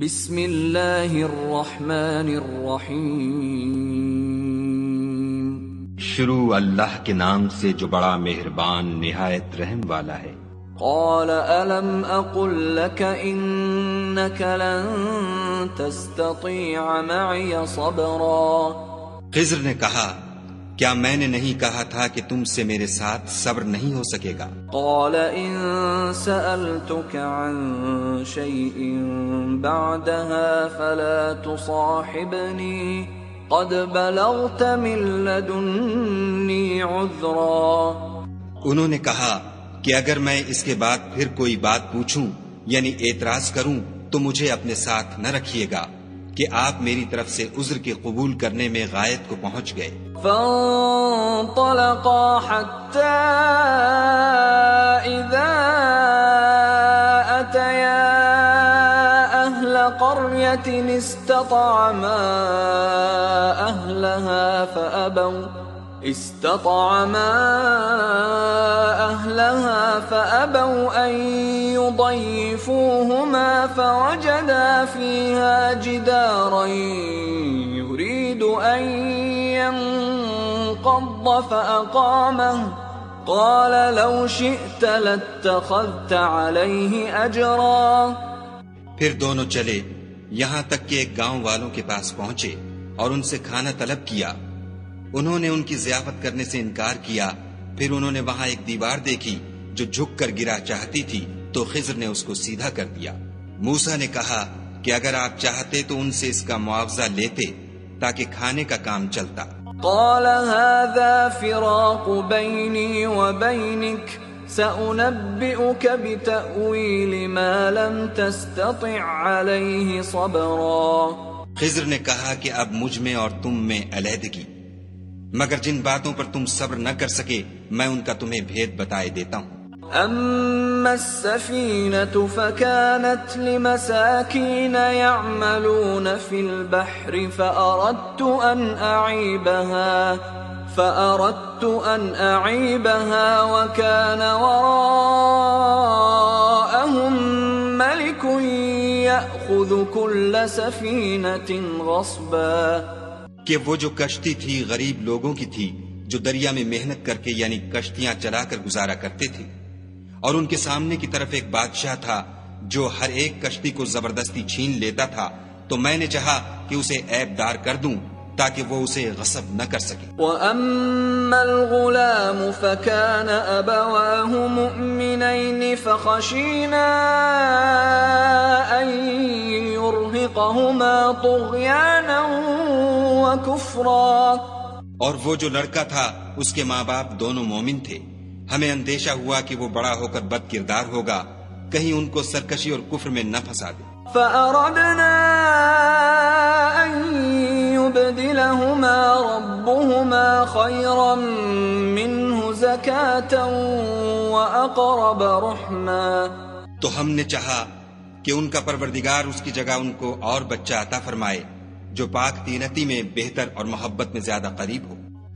بسم اللہ الرحمن الرحیم۔ شروع اللہ کے نام سے جو بڑا مہربان نہایت رحم والا ہے۔ قال الم اقل لك انك لن تستطيع معي صبرا۔ خضر نے کہا کیا میں نے نہیں کہا تھا کہ تم سے میرے ساتھ صبر نہیں ہو سکے گا؟ قال ان سألتك عن شيء بعدها فلا تصاحبني قد بلغت من لدني عذرا۔ انہوں نے کہا کہ اگر میں اس کے بعد پھر کوئی بات پوچھوں یعنی اعتراض کروں تو مجھے اپنے ساتھ نہ رکھیے گا کہ آپ میری طرف سے عذر کے قبول کرنے میں غایت کو پہنچ گئے۔ فانطلقا حتى إذا أتيا أهل قرية استطعما أهلها فأبوا أن يضيفوهما فوجدا فيها جدارا يريد أن ينقض فأقامه قال لو شئت لاتخذت عليه أجرا۔ پھر دونوں چلے یہاں تک کہ ایک گاؤں والوں کے پاس پہنچے اور ان سے کھانا طلب کیا۔ انہوں نے ان کی ضیافت کرنے سے انکار کیا۔ پھر انہوں نے وہاں ایک دیوار دیکھی جو جھک کر گرا چاہتی تھی تو خضر نے اس کو سیدھا کر دیا۔ موسیٰ نے کہا کہ اگر آپ چاہتے تو ان سے اس کا معاوضہ لیتے تاکہ کھانے کا کام چلتا۔ قال هذا فراق بيني وبينك سأنبئك بتأويل ما لم تستطع عليه صبرا۔ خضر نے کہا کہ اب مجھ میں اور تم میں علیحدگی، مگر جن باتوں پر تم صبر نہ کر سکے میں ان کا تمہیں بھید بتائے دیتا ہوں۔ أما السفينة فكانت لمساكين يعملون في البحر فأردت أن أعيبها وكان وراءهم ملك يأخذ كل سفينة غصبا۔ کہ وہ جو کشتی تھی غریب لوگوں کی تھی جو دریا میں محنت کر کے یعنی کشتیاں چلا کر گزارا کرتے تھے، اور ان کے سامنے کی طرف ایک بادشاہ تھا جو ہر ایک کشتی کو زبردستی چھین لیتا تھا، تو میں نے چاہا کہ اسے عیب دار کر دوں تاکہ وہ اسے غصب نہ کر سکے۔ وَأَمَّا الْغُلَامُ فَكَانَ أَبَوَاهُ مُؤْمِنَيْنِ فَخَشِينَا أَن يُرْهِقَهُمَا طُغْيَانًا وَكُفْرًا۔ اور وہ جو لڑکا تھا اس کے ماں باپ دونوں مومن تھے، ہمیں اندیشہ ہوا کہ وہ بڑا ہو کر بد کردار ہوگا، کہیں ان کو سرکشی اور کفر میں نہ پھنسا دے۔ فَأَرَدْنَا أَن يُبْدِلَهُمَا رَبُّهُمَا خَيْرًا مِّنْهُ زَكَاةً وَأَقْرَبَ رُحْمًا۔ تو ہم نے چاہا کہ ان کا پروردگار اس کی جگہ ان کو اور بچہ عطا فرمائے جو پاک تینتی میں بہتر اور محبت میں زیادہ قریب ہو۔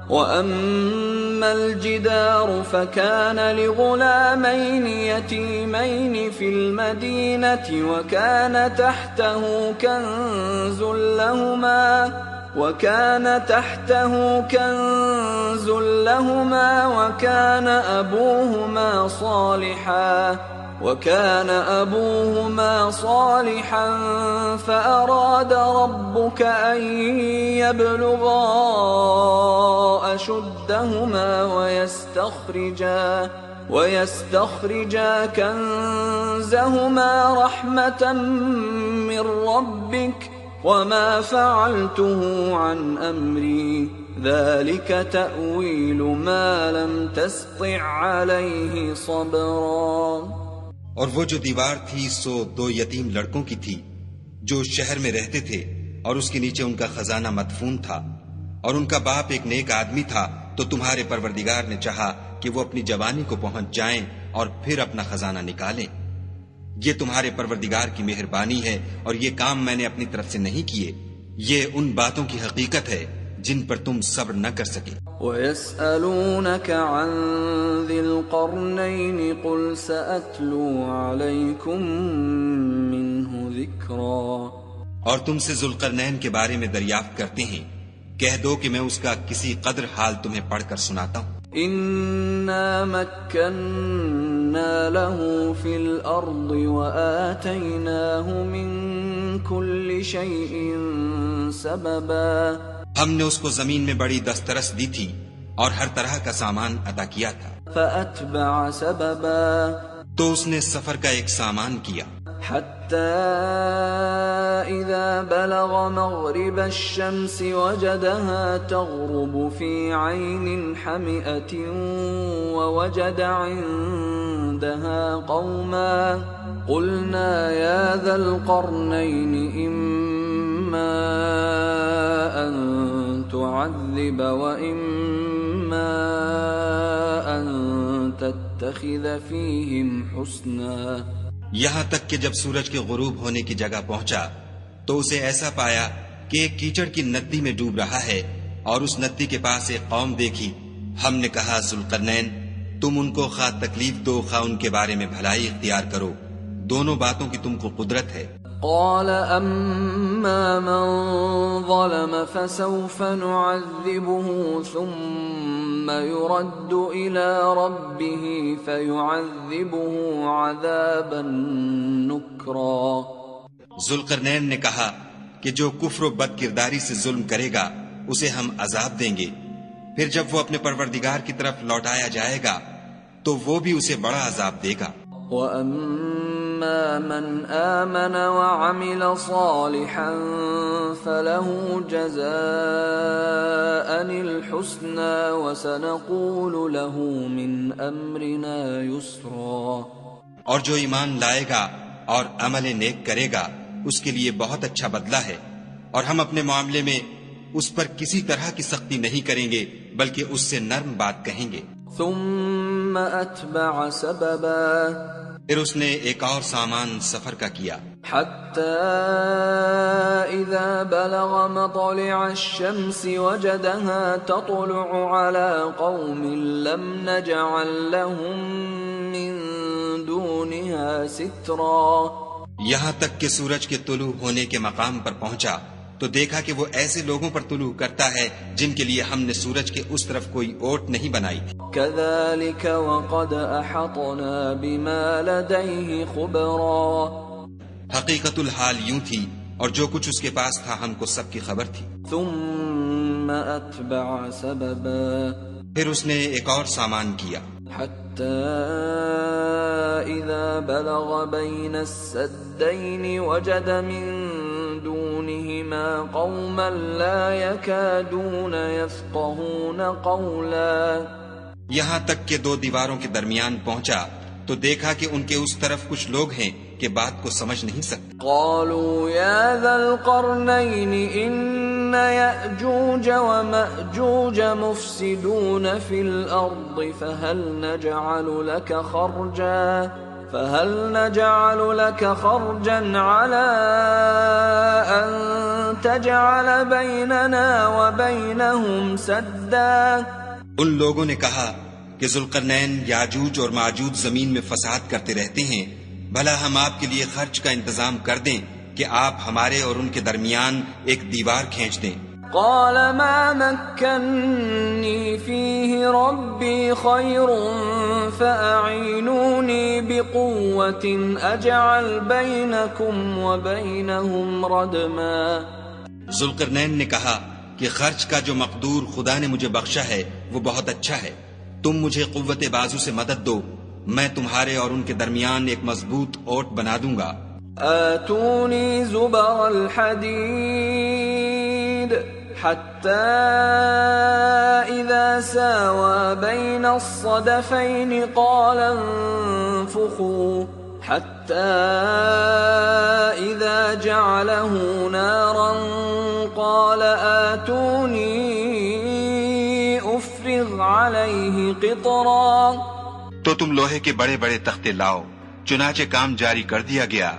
وَأَمَّا الْجِدَارُ فَكَانَ لِغُلَامَيْنِ يَتِيمَيْنِ فِي الْمَدِينَةِ وَكَانَ تَحْتَهُ كَنْزٌ لَهُمَا وكان أبوهما صالحا فأراد ربك أن يبلغا أشدهما ويستخرجا كنزهما رحمة من ربك وما فعلته عن أمري ذلك تأويل ما لم تستطع عليه صبرا۔ اور وہ جو دیوار تھی سو دو یتیم لڑکوں کی تھی جو شہر میں رہتے تھے، اور اس کے نیچے ان کا خزانہ مدفون تھا، اور ان کا باپ ایک نیک آدمی تھا، تو تمہارے پروردگار نے چاہا کہ وہ اپنی جوانی کو پہنچ جائیں اور پھر اپنا خزانہ نکالیں۔ یہ تمہارے پروردگار کی مہربانی ہے اور یہ کام میں نے اپنی طرف سے نہیں کیے، یہ ان باتوں کی حقیقت ہے جن پر تم صبر نہ کر سکے۔ وَيَسْأَلُونَكَ عَنْ ذِي الْقَرْنَيْنِ قُلْ سَأَتْلُو عَلَيْكُمْ مِنْهُ ذِكْرًا۔ اور تم سے ذوالقرنین کے بارے میں دریافت کرتے ہیں، کہہ دو کہ میں اس کا کسی قدر حال تمہیں پڑھ کر سناتا ہوں۔ إنا مكنا له في الأرض وآتيناه من كل شيء سببا، ہم نے اس کو زمین میں بڑی دسترس دی تھی اور ہر طرح کا سامان عطا کیا تھا، فأتبع سببا، تو اس نے سفر کا ایک سامان کیا، حتى إذا بلغ مغرب الشمس وجدها تغرب في عين حمئة ووجد عندها قوما قلنا يا ذا القرنين إما أن تعذب وإما أن تتخذ فيهم حسنا۔ یہاں تک کہ جب سورج کے غروب ہونے کی جگہ پہنچا تو اسے ایسا پایا کہ ایک کیچڑ کی ندی میں ڈوب رہا ہے، اور اس ندی کے پاس ایک قوم دیکھی۔ ہم نے کہا ذوالقرنین، تم ان کو خواہ تکلیف دو خواہ ان کے بارے میں بھلائی اختیار کرو، دونوں باتوں کی تم کو قدرت ہے۔ قال أما من ظلم فسوف نعذبه ثم يرد إلى ربه فيعذبه عذابا نكرا۔ ذوالقرنین نے کہا کہ جو کفر و بد کرداری سے ظلم کرے گا اسے ہم عذاب دیں گے، پھر جب وہ اپنے پروردگار کی طرف لوٹایا جائے گا تو وہ بھی اسے بڑا عذاب دے گا۔ وَأَمَّا مَنْ آمَنَ وَعَمِلَ صَالِحًا فَلَهُ جَزَاءً الْحُسْنَى وَسَنَقُولُ لَهُ مِنْ أَمْرِنَا يُسْرًا۔ اور جو ایمان لائے گا اور عمل نیک کرے گا اس کے لیے بہت اچھا بدلہ ہے، اور ہم اپنے معاملے میں اس پر کسی طرح کی سختی نہیں کریں گے بلکہ اس سے نرم بات کہیں گے۔ ثم أتبع سببا، پھر اس نے ایک اور سامان سفر کا کیا، حتى إذا بلغ مطلع الشمس وجدها تطلع على قوم لم نجعل لهم من دونها سترا۔ یہاں تک کہ سورج کے طلوع ہونے کے مقام پر پہنچا تو دیکھا کہ وہ ایسے لوگوں پر طلوع کرتا ہے جن کے لیے ہم نے سورج کے اس طرف کوئی اوٹ نہیں بنائی تھی۔ كذلك وقد أحطنا بما لديه خبرا، حقیقت الحال یوں تھی اور جو کچھ اس کے پاس تھا ہم کو سب کی خبر تھی۔ ثم أتبع سببا، پھر اس نے ایک اور سامان کیا، حتى إذا بلغ بين السدين وجد من دونهما قوما لا يكادون يفقهون قولا۔ یہاں تک کہ دو دیواروں کے درمیان پہنچا تو دیکھا کہ ان کے اس طرف کچھ لوگ ہیں کہ بات کو سمجھ نہیں سکتے۔ قالوا يا ذا القرنين إن يأجوج ومأجوج مفسدون في الأرض فهل نجعل لك خرجا على أن تجعل بيننا وبينهم سدا۔ ان لوگوں نے کہا کہ ذوالقرنین یاجوج اور ماجوج زمین میں فساد کرتے رہتے ہیں، بھلا ہم آپ کے لیے خرچ کا انتظام کر دیں کہ آپ ہمارے اور ان کے درمیان ایک دیوار کھینچ دیں۔ قال ما مكنني فيه ربي خير فأعينوني بقوة أجعل بينكم وبينهم ردما۔ ذوالقرنین نے کہا کہ خرچ کا جو مقدور خدا نے مجھے بخشا ہے وہ بہت اچھا ہے، تم مجھے قوت بازو سے مدد دو، میں تمہارے اور ان کے درمیان ایک مضبوط اوٹ بنا دوں گا۔ آتوني زبر الحديد حتى إذا ساوى بين الصدفين قال انفخوا حتى إذا جعله نارا قال آتوني أفرغ عليه قطرا۔ تو تم لوہے کے بڑے بڑے تختے لاؤ، چنانچہ کام جاری کر دیا گیا،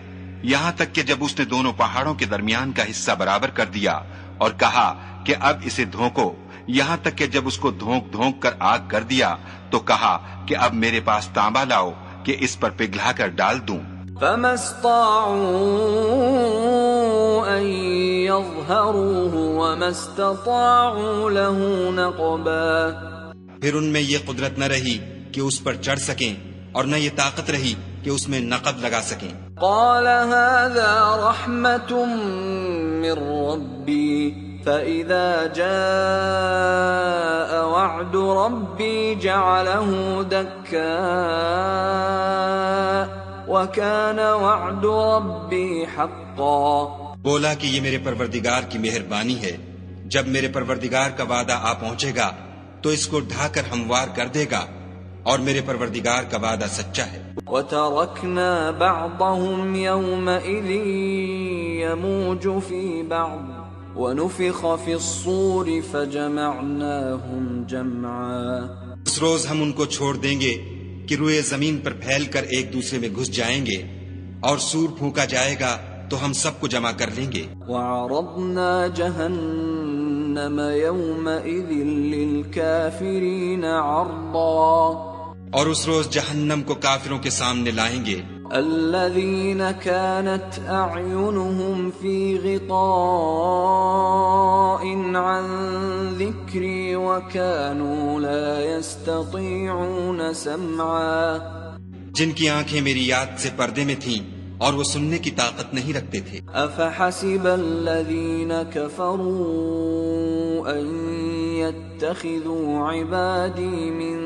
یہاں تک کہ جب اس نے دونوں پہاڑوں کے درمیان کا حصہ برابر کر دیا اور کہا کہ اب اسے دھونکو، یہاں تک کہ جب اس کو دھونک دھونک کر آگ کر دیا تو کہا کہ اب میرے پاس تانبا لاؤ کہ اس پر پگھلا کر ڈال دوں۔ فما استطاعوا أن يظهروه وما استطاعوا له نقبا. پھر ان میں یہ قدرت نہ رہی کہ اس پر چڑھ سکیں اور نہ یہ طاقت رہی کہ اس میں نقب لگا سکیں. قال هذا رحمة من ربي فإذا جاء وعد ربي جعله دكاء وكان وعد ربي حقا. بولا کہ یہ میرے پروردگار کی مہربانی ہے، جب میرے پروردگار کا وعدہ آ پہنچے گا تو اس کو ڈھا کر ہموار کر دے گا، اور میرے پروردگار کا وعدہ سچا ہے. وَتَرَكْنَا بَعْضَهُمْ يَوْمَئِذٍ يَمُوجُ فِي بَعْضٍ وَنُفِخَ فِي الصُّورِ فَجَمَعْنَاهُمْ جَمْعًا. اس روز ہم ان کو چھوڑ دیں گے کہ روئے زمین پر پھیل کر ایک دوسرے میں گھس جائیں گے، اور سور پھونکا جائے گا تو ہم سب کو جمع کر لیں گے. وَعَرَضْنَا جَهَنَّمَ يَوْمَئِذٍ لِلْكَافِرِينَ عَرْضًا. اور اس روز جہنم کو کافروں کے سامنے لائیں گے. الذين كانت أعينهم في غطاء عن ذكري وكانوا لا يستطيعون سمعا. جن کی آنکھیں میری یاد سے پردے میں تھیں اور وہ سننے کی طاقت نہیں رکھتے تھے. أفحسب الذين كفروا أن يتخذوا عبادي من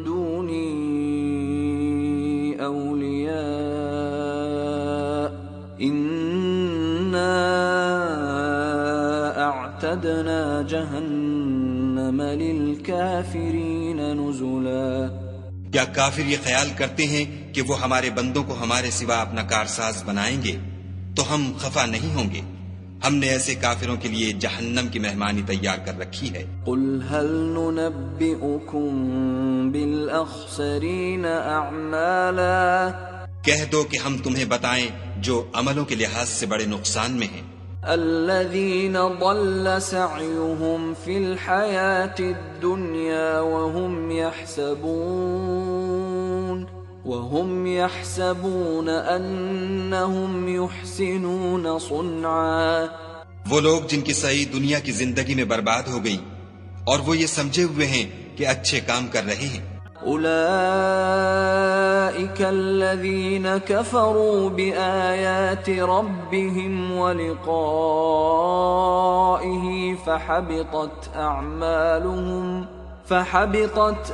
دوني أولياء إنا أعتدنا جهنم للكافرين نزلا. کیا کافر یہ خیال کرتے ہیں کہ وہ ہمارے بندوں کو ہمارے سوا اپنا کارساز بنائیں گے تو ہم خفا نہیں ہوں گے؟ ہم نے ایسے کافروں کے لیے جہنم کی مہمانی تیار کر رکھی ہے. قل هل ننبئكم بالأخسرين أعمالا. کہہ دو کہ ہم تمہیں بتائیں جو عملوں کے لحاظ سے بڑے نقصان میں ہیں. الذين ضل سعيهم في الحياة الدنيا وهم يحسبون أنهم يحسنون صنعا. وہ لوگ جن کی سعی دنیا کی زندگی میں برباد ہو گئی اور وہ یہ سمجھے ہوئے ہیں کہ اچھے کام کر رہے ہیں. أولئك الذين كفروا بآيات ربهم ولقائه فحبطت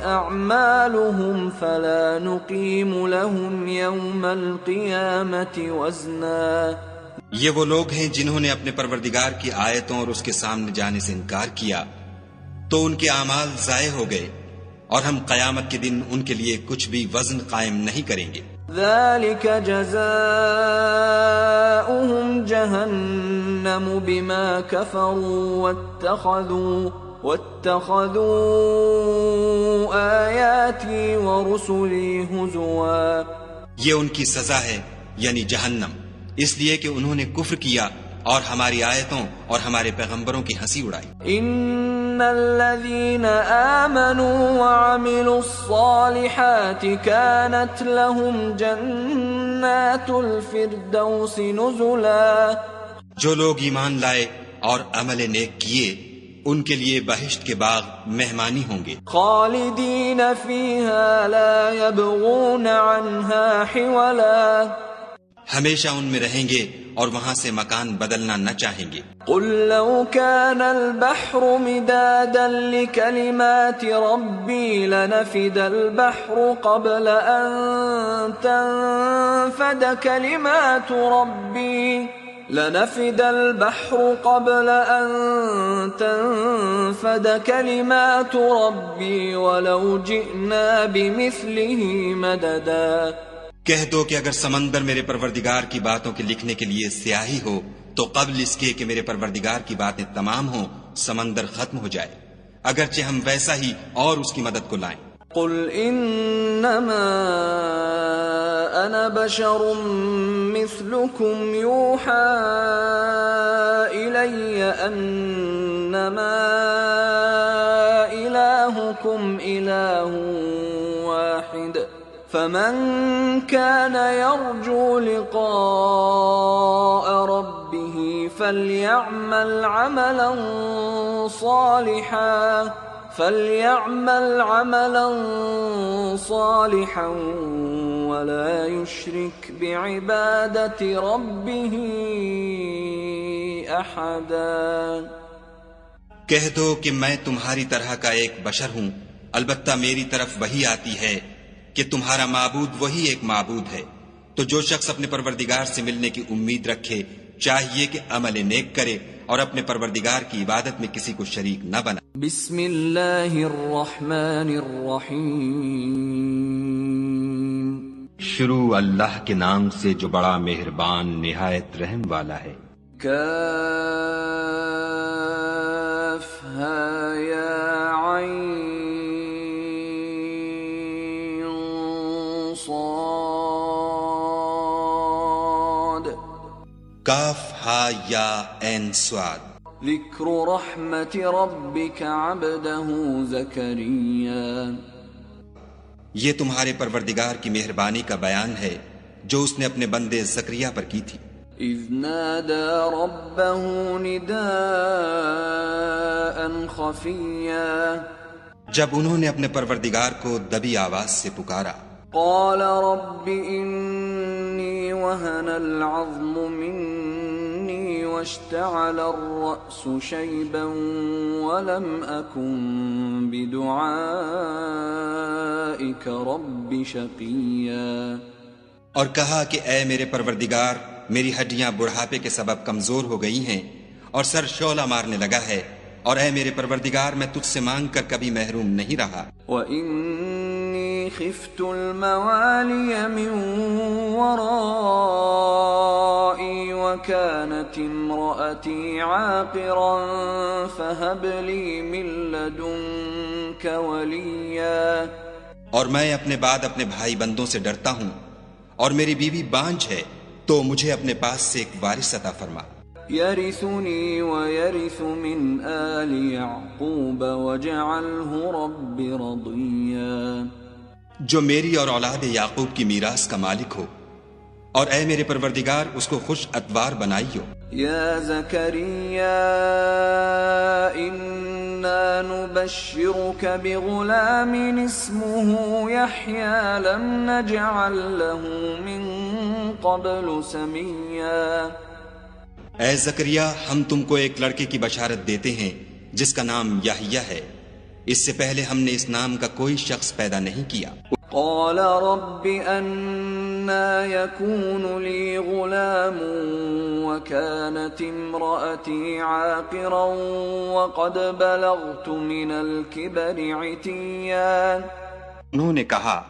أعمالهم فلا نقيم لهم يوم القيامة وزنا. یہ وہ لوگ ہیں جنہوں نے اپنے پروردگار کی آیتوں اور اس کے سامنے جانے سے انکار کیا تو ان کے اعمال ضائع ہو گئے، اور ہم قیامت کے دن ان کے لیے کچھ بھی وزن قائم نہیں کریں گے. ذلك جزاؤهم جهنم بما كفروا واتخذوا آياتي ورسلي هزوا. یہ ان کی سزا ہے، یعنی جہنم، اس لیے کہ انہوں نے کفر کیا اور ہماری آیتوں اور ہمارے پیغمبروں کی ہنسی اڑائی. ان الذين آمنوا وعملوا الصالحات كانت لهم جنات الفردوس نزلا. جو لوگ ایمان لائے اور عمل نیک کیے ان کے لیے بہشت کے باغ مہمانی ہوں گے. خالدین فیہا لا یبغون عنہا حولا. ہمیشہ ان میں رہیں گے اور وہاں سے مکان بدلنا نہ چاہیں گے. قل لو كان البحر مدادا لكلمات ربي لنفد البحر قبل أن تنفد كلمات ربي لنفد البحر قبل أن تنفد كلمات ربي ولو جئنا بمثله مددا. کہہ دو کہ اگر سمندر میرے پروردگار کی باتوں کے لکھنے کے لیے سیاہی ہو تو قبل اس کے کہ میرے پروردگار کی باتیں تمام ہوں سمندر ختم ہو جائے، اگرچہ ہم ویسا ہی اور اس کی مدد کو لائیں. قل انما انا بشر مثلكم يوحى الي انما الهكم اله واحد فمن كان يرجو لقاء ربه فليعمل عملا صالحا ولا يشرك بعبادة ربه أحدا۔ کہہ دو کہ میں تمہاری طرح کا ایک بشر ہوں، البتہ میری طرف وہی آتی ہے کہ تمہارا معبود وہی ایک معبود ہے، تو جو شخص اپنے پروردگار سے ملنے کی امید رکھے چاہیے کہ عمل نیک کرے اور اپنے پروردگار کی عبادت میں کسی کو شریک نہ بنا۔ بسم اللہ الرحمن الرحیم۔ شروع اللہ کے نام سے جو بڑا مہربان نہایت رحم والا ہے۔ کاف ہا یا عین صاد۔ کاف ہا یا عین صاد۔ ذکر رحمت ربک عبدہ زکریا۔ یہ تمہارے پروردگار کی مہربانی کا بیان ہے جو اس نے اپنے بندے زکریا پر کی تھی۔ اذ نادى ربه نداء خفیا۔ جب انہوں نے اپنے پروردگار کو دبی آواز سے پکارا۔ قال رب انی وهن العظم منی واشتعل الرأس شیبا ولم اکن بدعائک رب شقیا۔ اور کہا کہ اے میرے پروردگار، میری ہڈیاں بڑھاپے کے سبب کمزور ہو گئی ہیں اور سر شعلہ مارنے لگا ہے، اور اے میرے پروردگار میں تجھ سے مانگ کر کبھی محروم نہیں رہا۔ وَإِنِّي خِفْتُ الْمَوَالِيَ مِنْ وَرَائِي وَكَانَتِ امْرَأَتِي عَاقِرًا فَهَبْ لِي مِنْ لَدُنْكَ وَلِيًّا۔ اور میں اپنے بعد اپنے بھائی بندوں سے ڈرتا ہوں، اور میری بیوی بانجھ ہے، تو مجھے اپنے پاس سے ایک وارث عطا فرما۔ يرثني ويرث من آل يعقوب واجعله رب رضيا۔ جو میری اور اولاد یعقوب کی میراث کا مالک ہو، اور اے میرے پروردگار اس کو خوش اتوار بنائیو۔ یا زکریا انا نبشرك بغلام اسمه يحيى لم نجعل له من قبل سميا۔ اے زکریا، ہم تم کو ایک لڑکے کی بشارت دیتے ہیں جس کا نام یحییٰ ہے، اس سے پہلے ہم نے اس نام کا کوئی شخص پیدا نہیں کیا۔ قال رب أنا يكون لي غلام وكانت امرأتي عاقرا وقد بلغت من الكبر عتيا۔ انہوں نے کہا،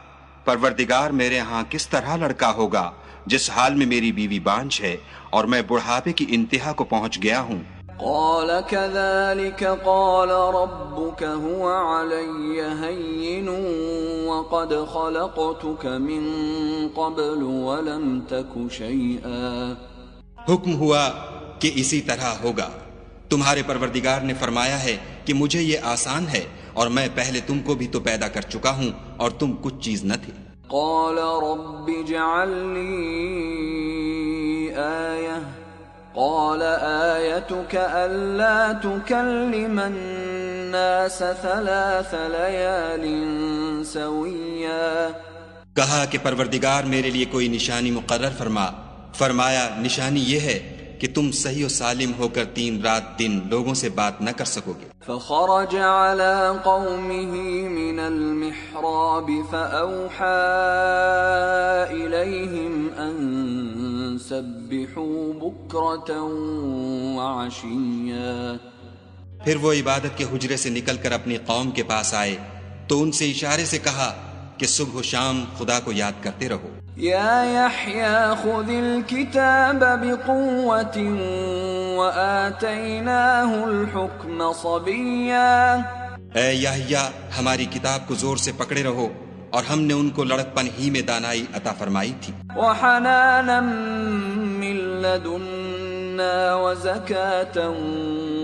پروردگار میرے ہاں کس طرح لڑکا ہوگا جس حال میں میری بیوی بانجھ ہے اور میں بڑھاپے کی انتہا کو پہنچ گیا ہوں۔ قال كذلك قال ربك هو علي هين وقد خلقتك من قبل ولم تك شيئا۔ حکم ہوا کہ اسی طرح ہوگا، تمہارے پروردگار نے فرمایا ہے کہ مجھے یہ آسان ہے، اور میں پہلے تم کو بھی تو پیدا کر چکا ہوں اور تم کچھ چیز نہ تھے۔ قال رب اجعل لي آية قال آيتك ألا تكلم الناس 3 ليال سويا۔ کہا کہ پروردگار میرے لیے کوئی نشانی مقرر فرما۔ فرمایا، نشانی یہ ہے کہ تم صحیح و سالم ہو کر 3 رات دن لوگوں سے بات نہ کر سکو گے۔ فخرج على قومه من المحراب فأوحى إليهم أن سبحوا بكرة وعشيا۔ پھر وہ عبادت کے حجرے سے نکل کر اپنی قوم کے پاس آئے تو ان سے اشارے سے کہا کہ صبح و شام خدا کو یاد کرتے رہو۔ یا یحییٰ خذ الکتاب بقوة وآتیناہ الحکم صبیا۔ اے یحییٰ، ہماری کتاب کو زور سے پکڑے رہو، اور ہم نے ان کو لڑکپن ہی میں دانائی عطا فرمائی تھی۔ وحنانا من لدنا وزکاة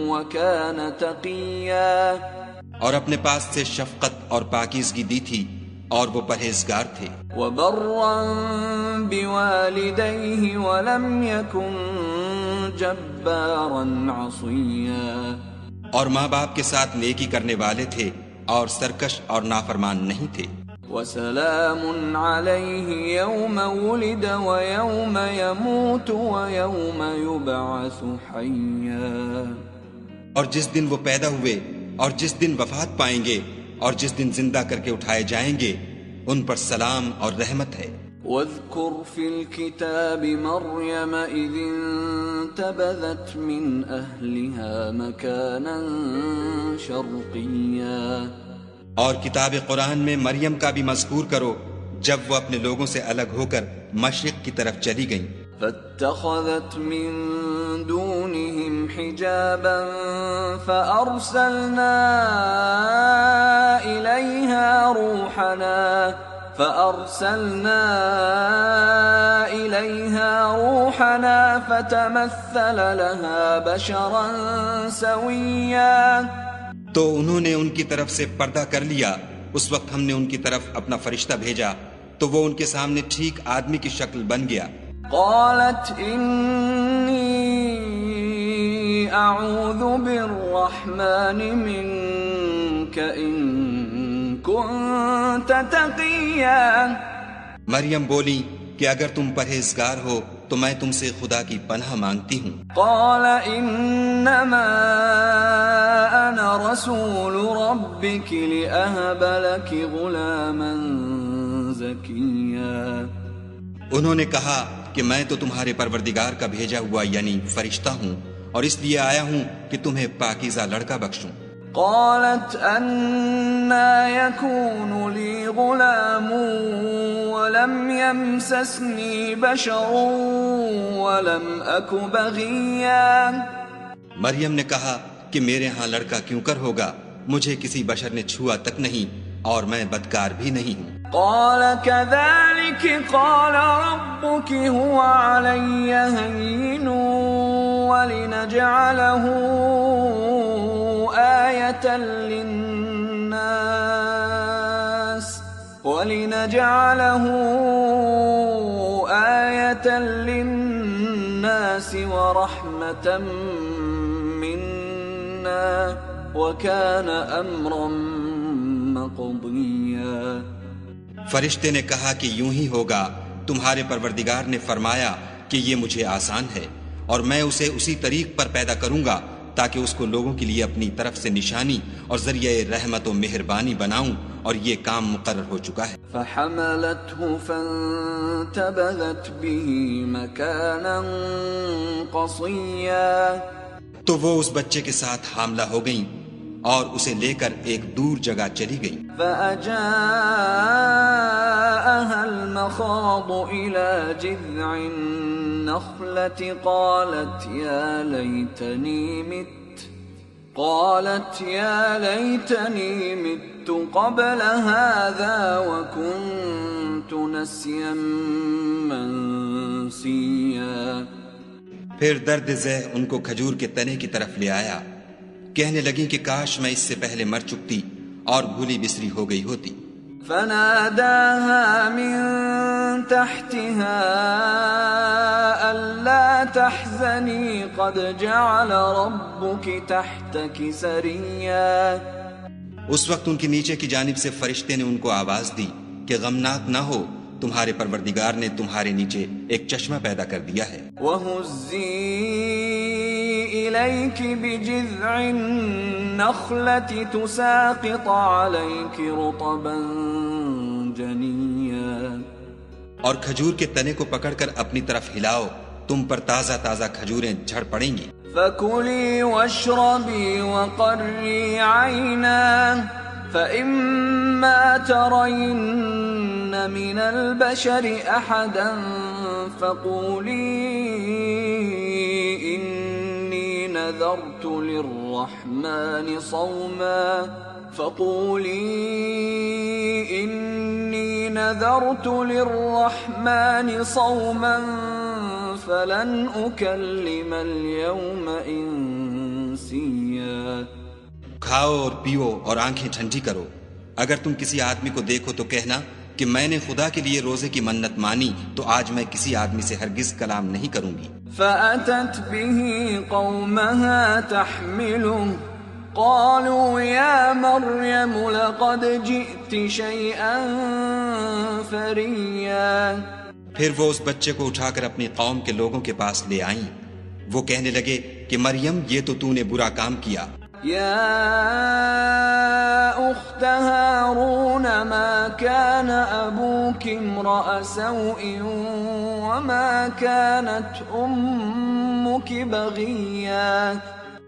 وکان تقیا۔ اور اپنے پاس سے شفقت اور پاکیزگی دی تھی، اور وہ پرہیزگار تھے. وبرا بوالديه ولم يكن جبارا عصيا. اور ماں باپ کے ساتھ نیکی کرنے والے تھے اور سرکش اور نافرمان نہیں تھے. وسلام عليه يوم ولد ويوم يموت ويوم يبعث حيا. اور جس دن وہ پیدا ہوئے اور جس دن وفات پائیں گے اور جس دن زندہ کر کے اٹھائے جائیں گے ان پر سلام اور رحمت ہے. واذكر في الكتاب مريم إذ انتبذت من أهلها مكانا شرقيا. اور کتاب قرآن میں مریم کا بھی مذکور کرو جب وہ اپنے لوگوں سے الگ ہو کر مشرق کی طرف چلی گئیں. فاتخذت من دونهم حجابا فأرسلنا إليها روحنا فتمثل لها بشرا سويا. تو انہوں نے ان کی طرف سے پردہ کر لیا. اس وقت ہم نے ان کی طرف اپنا فرشتہ بھیجا تو وہ ان کے سامنے ٹھیک آدمی کی شکل بن گیا. قالت إني أعوذ بالرحمن منك إن كنت تقيا. مریم بولی کہ اگر تم پرہیزگار ہو تو میں تم سے خدا کی پناہ مانگتی ہوں. قال انما انا رسول ربك لأهب لك غلاما زكيا. انہوں نے کہا کہ میں تو تمہارے پروردگار کا بھیجا ہوا یعنی فرشتہ ہوں اور اس لیے آیا ہوں کہ تمہیں پاکیزہ لڑکا بخشوں. قالت أنا يكون لي غلام ولم يمسسني بشر ولم أك بغيا. مریم نے کہا کہ میرے ہاں لڑکا کیوں کر ہوگا, مجھے کسی بشر نے چھوا تک نہیں اور میں بدکار بھی نہیں ہوں. قال كذلك قال ربك هو علي هين ولنجعله آية للناس ورحمة منا وكان أمرا مقضيا. فرشتے نے کہا کہ یوں ہی ہوگا. تمہارے پروردگار نے فرمایا کہ یہ مجھے آسان ہے اور میں اسے اسی طریق پر پیدا کروں گا تاکہ اس کو لوگوں کے لیے اپنی طرف سے نشانی اور ذریعہ رحمت و مہربانی بناؤں, اور یہ کام مقرر ہو چکا ہے. فحملته فانتبذت به مكانا قصيا. تو وہ اس بچے کے ساتھ حاملہ ہو گئیں اور اسے لے کر ایک دور جگہ چلی گئیں. فأجاءها المخاض إلى جذع النخلة قالت يا ليتني مت قبل هذا وكنت نسيا منسيا. پھر درد ذہ ان کو کھجور کے تنے کی طرف لے آیا. کہنے لگی کہ کاش میں اس سے پہلے مر چکتی اور بھولی بسری ہو گئی ہوتی. فناداها من تحتها ألا تحزني قد جعل ربك تحتك سريا. اس وقت ان کے نیچے کی جانب سے فرشتے نے ان کو آواز دی کہ غمناک نہ ہو, تمہارے پروردگار نے تمہارے نیچے ایک چشمہ پیدا کر دیا ہے. وَهُزِّي إِلَيْكِ بِجِذْعِ النَّخْلَةِ تُسَاقِطْ عَلَيْكِ رُطَبًا جَنِيًّا. اور کھجور کے تنے کو پکڑ کر اپنی طرف ہلاؤ, تم پر تازہ تازہ کھجوریں جھڑ پڑیں گی. فَكُلِي وَاشْرَبِي وَقَرِّي عَيْنًا فَإِمَّا تَرَيِنَّ مِنَ الْبَشَرِ أَحَدًا فَقُولِي إِنِّي نَذَرْتُ لِلرَّحْمَنِ صَوْمًا فَلَنْ أُكَلِّمَ الْيَوْمَ إِنسِيًّا. کھاؤ اور پیو اور آنکھیں ٹھنڈی کرو, اگر تم کسی آدمی کو دیکھو تو کہنا کہ میں نے خدا کے لیے روزے کی منت مانی تو آج میں کسی آدمی سے ہرگز کلام نہیں کروں گی۔ فأتت به قومها تحمله قالوا يا مريم لقد جئت شيئا فريا۔ پھر وہ اس بچے کو اٹھا کر اپنی قوم کے لوگوں کے پاس لے آئیں۔ وہ کہنے لگے کہ مریم یہ تو نے برا کام کیا۔ يا أخت هارون ما كان أبوك امرأ سوء وما كانت أمك بغيا۔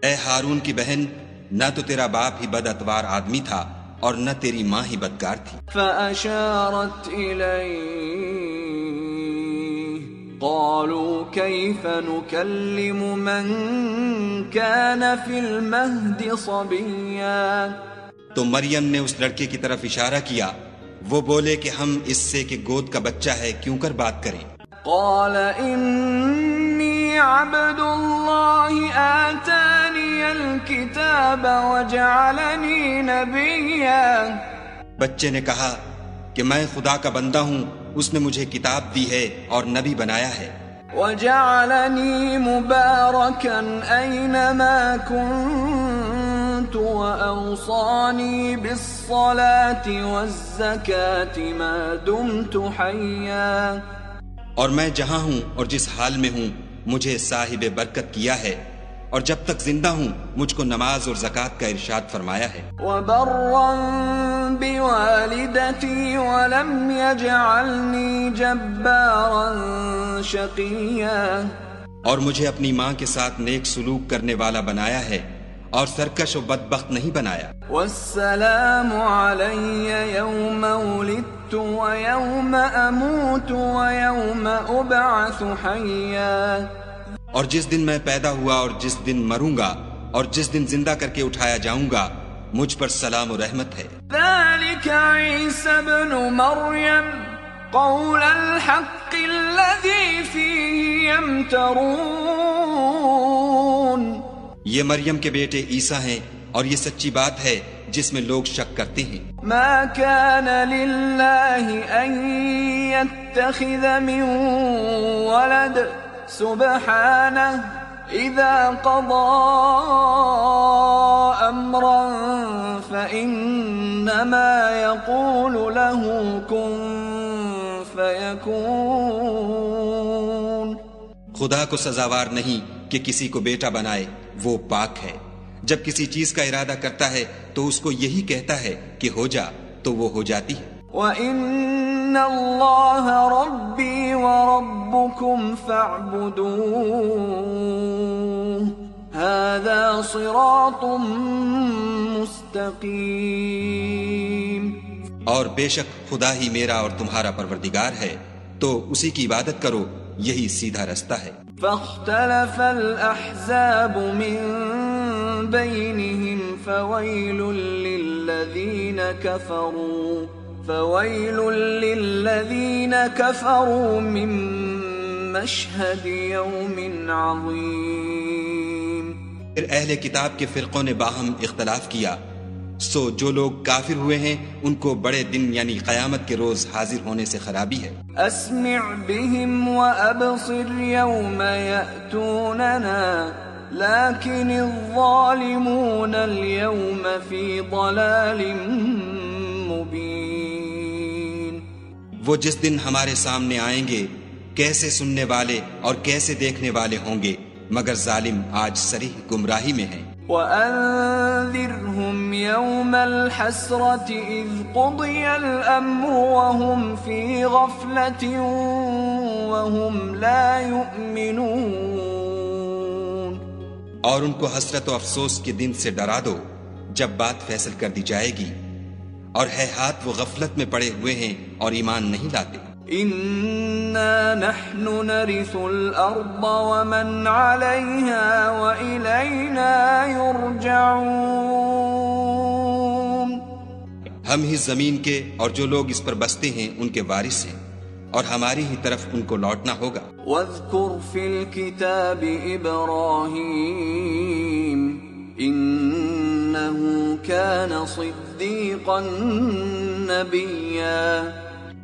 اے ہارون کی بہن، نہ تو تیرا باپ ہی بد اتوار آدمی تھا اور نہ تیری ماں ہی بدکار تھی۔ فأشارت إليه قالوا كيف نكلم من كان في المهد صبيا۔ تو مریم نے اس لڑکے کی طرف اشارہ کیا۔ وہ بولے کہ ہم اس سے کہ گود کا بچہ ہے کیوں کر بات کریں۔ قال إني عبد الله آتاني الكتاب وجعلني نبيا۔ بچے نے کہا کہ میں خدا کا بندہ ہوں، اس نے مجھے کتاب دی ہے اور نبی بنایا ہے۔ وجعلني مباركا أينما كنت وأوصاني بالصلاة والزكاة ما دمت حيا۔ اور میں جہاں ہوں اور جس حال میں ہوں مجھے صاحب برکت کیا ہے، اور جب تک زندہ ہوں مجھ کو نماز اور زکوٰۃ کا ارشاد فرمایا ہے۔ وبرا بوالدتي ولم يجعلني جبارا شقيا۔ اور مجھے اپنی ماں کے ساتھ نیک سلوک کرنے والا بنایا ہے اور سرکش و بدبخت نہیں بنایا۔ والسلام علي يوم ولدت ويوم أموت ويوم أبعث حيا۔ اور جس دن میں پیدا ہوا اور جس دن مروں گا اور جس دن زندہ کر کے اٹھایا جاؤں گا مجھ پر سلام و رحمت ہے۔ ذلك عيسى ابن مريم قول الحق الذي فيه يمترون۔ یہ مریم کے بیٹے عیسیٰ ہیں اور یہ سچی بات ہے جس میں لوگ شک کرتے ہیں۔ ما كان لله أن يتخذ من ولد سبحانه إذا قضى أمرا فإنما يقول له كن فيكون۔ خدا کو سزاوار نہیں کہ کسی کو بیٹا بنائے، وہ پاک ہے۔ جب کسی چیز کا ارادہ کرتا ہے تو اس کو یہی کہتا ہے کہ ہو جا تو وہ ہو جاتی ہے۔ وَإِنَّ اللَّهَ رَبِّي وَرَبُّكُمْ فَاعْبُدُوهُ هَذَا صِرَاطٌ مُسْتَقِيمٌ۔ اور بے شک خدا ہی میرا اور تمہارا پروردگار ہے، تو اسی کی عبادت کرو، یہی سیدھا رستہ ہے۔ فاختلف الأحزاب من بينهم فويل للذين كفروا من مشهد يوم عظيم۔ پھر اہل کتاب کے فرقوں نے باہم اختلاف کیا، سو جو لوگ کافر ہوئے ہیں ان کو بڑے دن یعنی قیامت کے روز حاضر ہونے سے خرابی ہے۔ اسمع بهم وابصر يوم يأتوننا لكن الظالمون اليوم في ضلال مبين۔ وہ جس دن ہمارے سامنے آئیں گے کیسے سننے والے اور کیسے دیکھنے والے ہوں گے، مگر ظالم آج صریح گمراہی میں ہیں۔ وَأَنذِرْهُمْ يَوْمَ الْحَسْرَةِ إِذْ قُضِيَ الْأَمْرُ وَهُمْ فِي غَفْلَةٍ وَهُمْ لَا يُؤْمِنُونَ۔ اور ان کو حسرت و افسوس کے دن سے ڈرا دو جب بات فیصل کر دی جائے گی، اور ہے ہاتھ وہ غفلت میں پڑے ہوئے ہیں اور ایمان نہیں لاتے۔ إِنَّا نَحْنُ نَرِثُ الْأَرْضَ وَمَنْ عَلَيْهَا وَإِلَيْنَا يُرْجَعُونَ۔ ہم ہی زمین کے اور جو لوگ اس پر بستے ہیں ان کے وارث ہیں، اور ہماری ہی طرف ان کو لوٹنا ہوگا۔ وَاذْكُرْ فِي الْكِتَابِ إِبْرَاهِيمَ إِنَّهُ كان صديقا نبيا.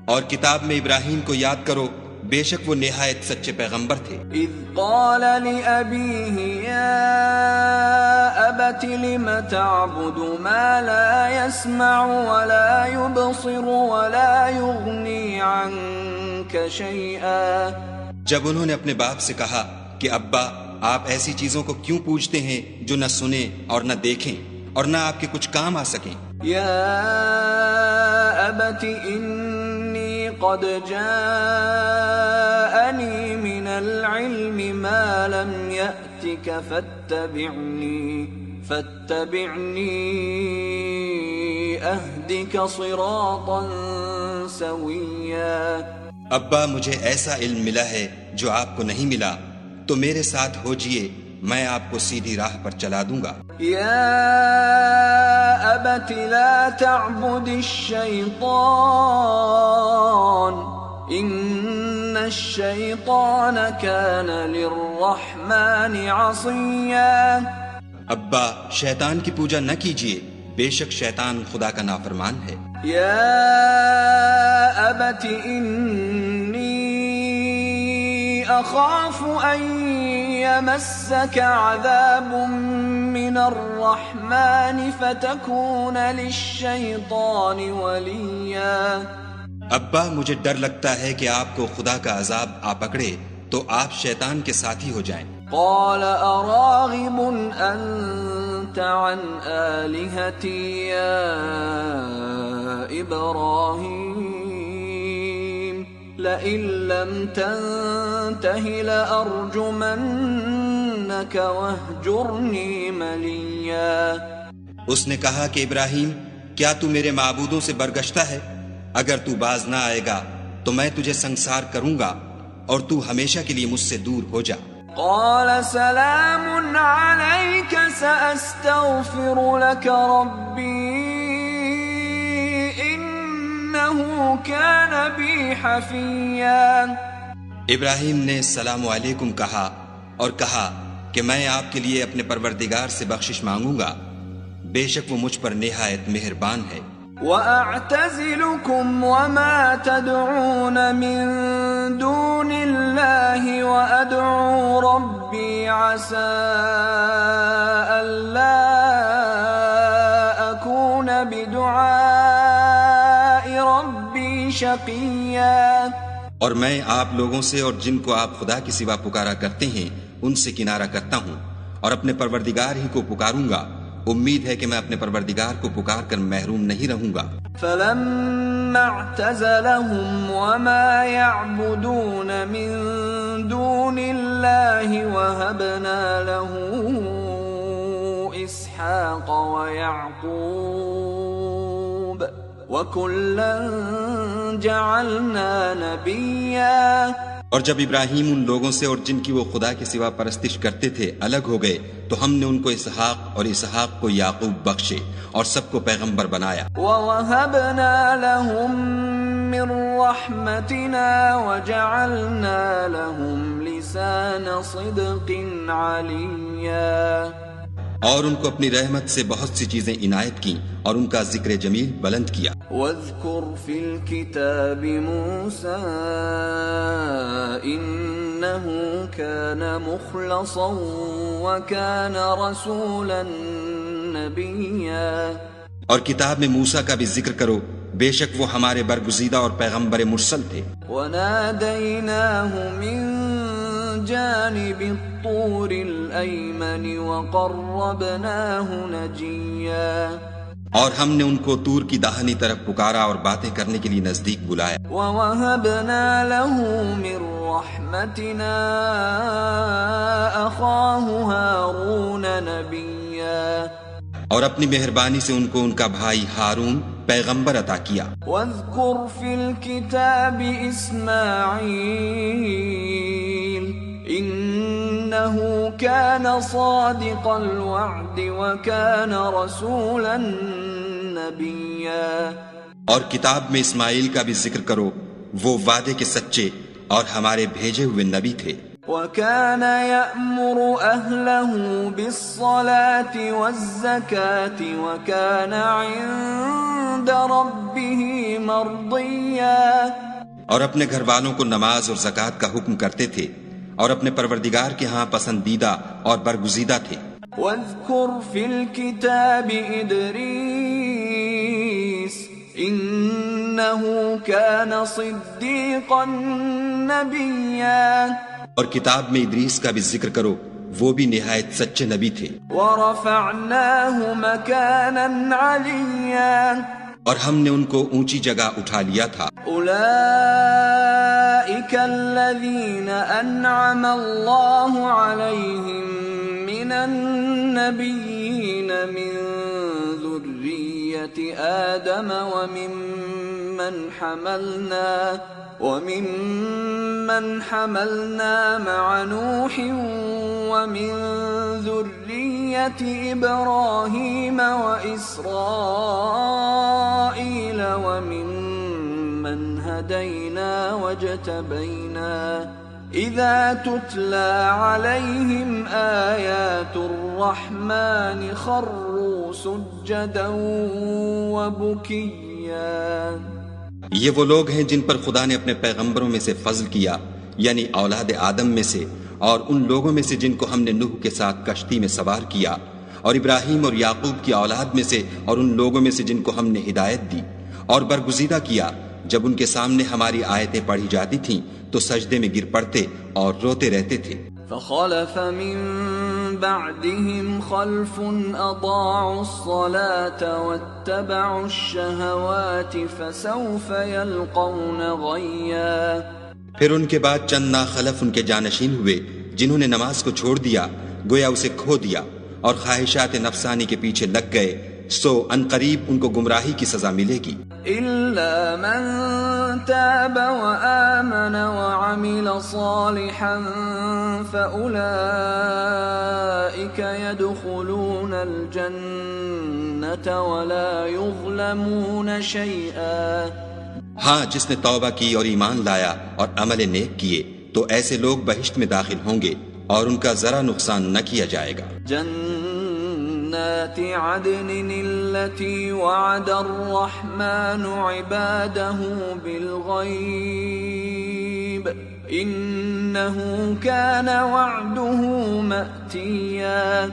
اور کتاب میں ابراہیم کو یاد کرو، بے شک وہ نہایت سچے پیغمبر تھے۔ إذ قال لأبيه يا أبت لم تعبد ما لا يسمع ولا يبصر ولا يغني عنك شيئا. جب انہوں نے اپنے باپ سے کہا کہ ابا آپ ایسی چیزوں کو کیوں پوجتے ہیں جو نہ سنیں اور نہ دیکھیں اور نہ آپ کے کچھ کام آ سکیں۔ يا أبت إني قد جاءني من العلم ما لم يأتك فاتبعني أهدك صراطا سويا. ابا مجھے ایسا علم ملا ہے جو آپ کو نہیں ملا، تو میرے ساتھ ہو جئے، میں آپ کو سیدھی راہ پر چلا دوں گا۔ يا أبت لا تعبد الشيطان إن الشيطان كان للرحمن عصيا. ابا شیطان کی پوجا نہ کیجیے، بے شک شیطان خدا کا نافرمان ہے۔ يا أبت إني أخاف أن يمسك عذاب من الرحمن فتكون للشيطان وليا. ابا مجھے ڈر لگتا ہے کہ آپ کو خدا کا عذاب آ پکڑے تو آپ شیطان کے ساتھی ہو جائیں۔ قال أراغب أنت عن آلهتي يا إبراهيم لئن لم تنته لأرجمنك واهجرني مليا. اس نے کہا کہ ابراہیم کیا تو میرے معبودوں سے برگشتہ ہے؟ اگر تو باز نہ آئے گا تو میں تجھے سنسار کروں گا اور تو ہمیشہ کے لیے مجھ سے دور ہو جا۔ قال سلام عليك سأستغفر لك ربي إنه كان بي حفيا. ابراہیم نے السلام علیکم کہا اور کہا کہ میں آپ کے لیے اپنے پروردگار سے بخشش مانگوں گا، بے شک وہ مجھ پر نہایت مہربان ہے۔ وَأَعْتَزِلُكُمْ وَمَا تَدْعُونَ مِن دُونِ اللَّهِ وَأَدْعُو رَبِّي عَسَىٰ أَلَّا أَكُونَ بِدُعَاءِ رَبِّي شَقِيًّا. اور میں آپ لوگوں سے اور جن کو آپ خدا کے سوا پکارا کرتے ہیں ان سے کنارہ کرتا ہوں اور اپنے پروردگار ہی کو پکاروں گا، امید ہے کہ میں اپنے پروردگار کو پکار کر محروم نہیں رہوں گا۔ فَلَمَّا اعْتَزَلَهُمْ وَمَا يَعْبُدُونَ مِن دُونِ اللَّهِ وَهَبْنَا لَهُ إِسْحَاقَ وَيَعْقُوبَ وَكُلًّا جَعَلْنَا نَبِيًّا. اور جب ابراہیم ان لوگوں سے اور جن کی وہ خدا کے سوا پرستش کرتے تھے الگ ہو گئے تو ہم نے ان کو اسحاق اور اسحاق کو یعقوب بخشے اور سب کو پیغمبر بنایا۔ وَوَهَبْنَا لَهُم مِّن رَّحْمَتِنَا وَجَعَلْنَا لَهُمْ لِسَانَ صِدْقٍ عَلِيًّا. اور ان کو اپنی رحمت سے بہت سی چیزیں عنایت کی اور ان کا ذکر جمیل بلند کیا۔ وَاذْكُرْ فِي الْكِتَابِ مُوسَىٰ إِنَّهُ كَانَ مُخْلَصًا وَكَانَ رَسُولًا نَبِيًّا. اور کتاب میں موسیٰ کا بھی ذکر کرو، بے شک وہ ہمارے برگزیدہ اور پیغمبر مرسل تھے۔ وَنَادَيْنَاهُ مِن جَانِبِ الطُّورِ الْأَيْمَنِ وَقَرَّبْنَاهُ نَجِيًّا. اور ہم نے ان کو طور کی داہنی طرف پکارا اور باتیں کرنے کے لیے نزدیک بلایا۔ وَوَهَبْنَا لَهُ مِن رَّحْمَتِنَا أَخَاهُ هَارُونَ نَبِيًّا. اور اپنی مہربانی سے ان کو ان کا بھائی ہارون پیغمبر عطا کیا۔ وَاذْكُرْ فِي الْكِتَابِ إِسْمَاعِيلَ إِنَّهُ كَانَ صَادِقَ الْوَعْدِ وَكَانَ رَسُولًا نَبِيًّا. اور کتاب میں اسماعیل کا بھی ذکر کرو، وہ وعدے کے سچے اور ہمارے بھیجے ہوئے نبی تھے۔ وكان يأمر أهله بالصلاة والزكاة وكان عند ربه مرضيا، اور اپنے گھر والوں کو نماز اور زکوٰۃ کا حکم کرتے تھے اور اپنے پروردگار کے ہاں پسندیدہ اور برگزیدہ تھے۔ واذكر في الكتاب إدريس إنه كان صديقا نبيا، اور کتاب میں ادریس کا بھی ذکر کرو، وہ بھی نہایت سچے نبی تھے۔ ورفعناه مكانا عليا، اور ہم نے ان کو اونچی جگہ اٹھا لیا تھا۔ أولئك الذين أنعم الله عليهم من النبيين من ذرية آدم وممن حملنا مع نوح ومن ذرية إبراهيم وإسرائيل وممن هدينا واجتبينا، إذا تتلى عليهم آيات الرحمن خروا سجدا وبكيا۔ یہ وہ لوگ ہیں جن پر خدا نے اپنے پیغمبروں میں سے فضل کیا، یعنی اولاد آدم میں سے، اور ان لوگوں میں سے جن کو ہم نے نوح کے ساتھ کشتی میں سوار کیا، اور ابراہیم اور یعقوب کی اولاد میں سے، اور ان لوگوں میں سے جن کو ہم نے ہدایت دی اور برگزیدہ کیا۔ جب ان کے سامنے ہماری آیتیں پڑھی جاتی تھیں تو سجدے میں گر پڑتے اور روتے رہتے تھے۔ فخلف من بعدهم خلف اضاعوا الصلاة واتبعوا الشهوات فسوف يلقون غيا، پھر ان کے بعد چند ناخلف ان کے جانشین ہوئے جنہوں نے نماز کو چھوڑ دیا، گویا اسے کھو دیا اور خواہشات نفسانی کے پیچھے لگ گئے، سو ان قریب ان کو گمراہی کی سزا ملے گی۔ إلا من تاب وآمن وعمل صالحا فأولئك يدخلون الجنة ولا يظلمون شيئا۔ ہاں، جس نے توبہ کی اور ایمان لایا اور عمل نیک کیے تو ایسے لوگ بہشت میں داخل ہوں گے اور ان کا ذرا نقصان نہ کیا جائے گا۔ جنات عدن التي وعد الرحمن عباده بالغيب إنه كان وعده مأتيا،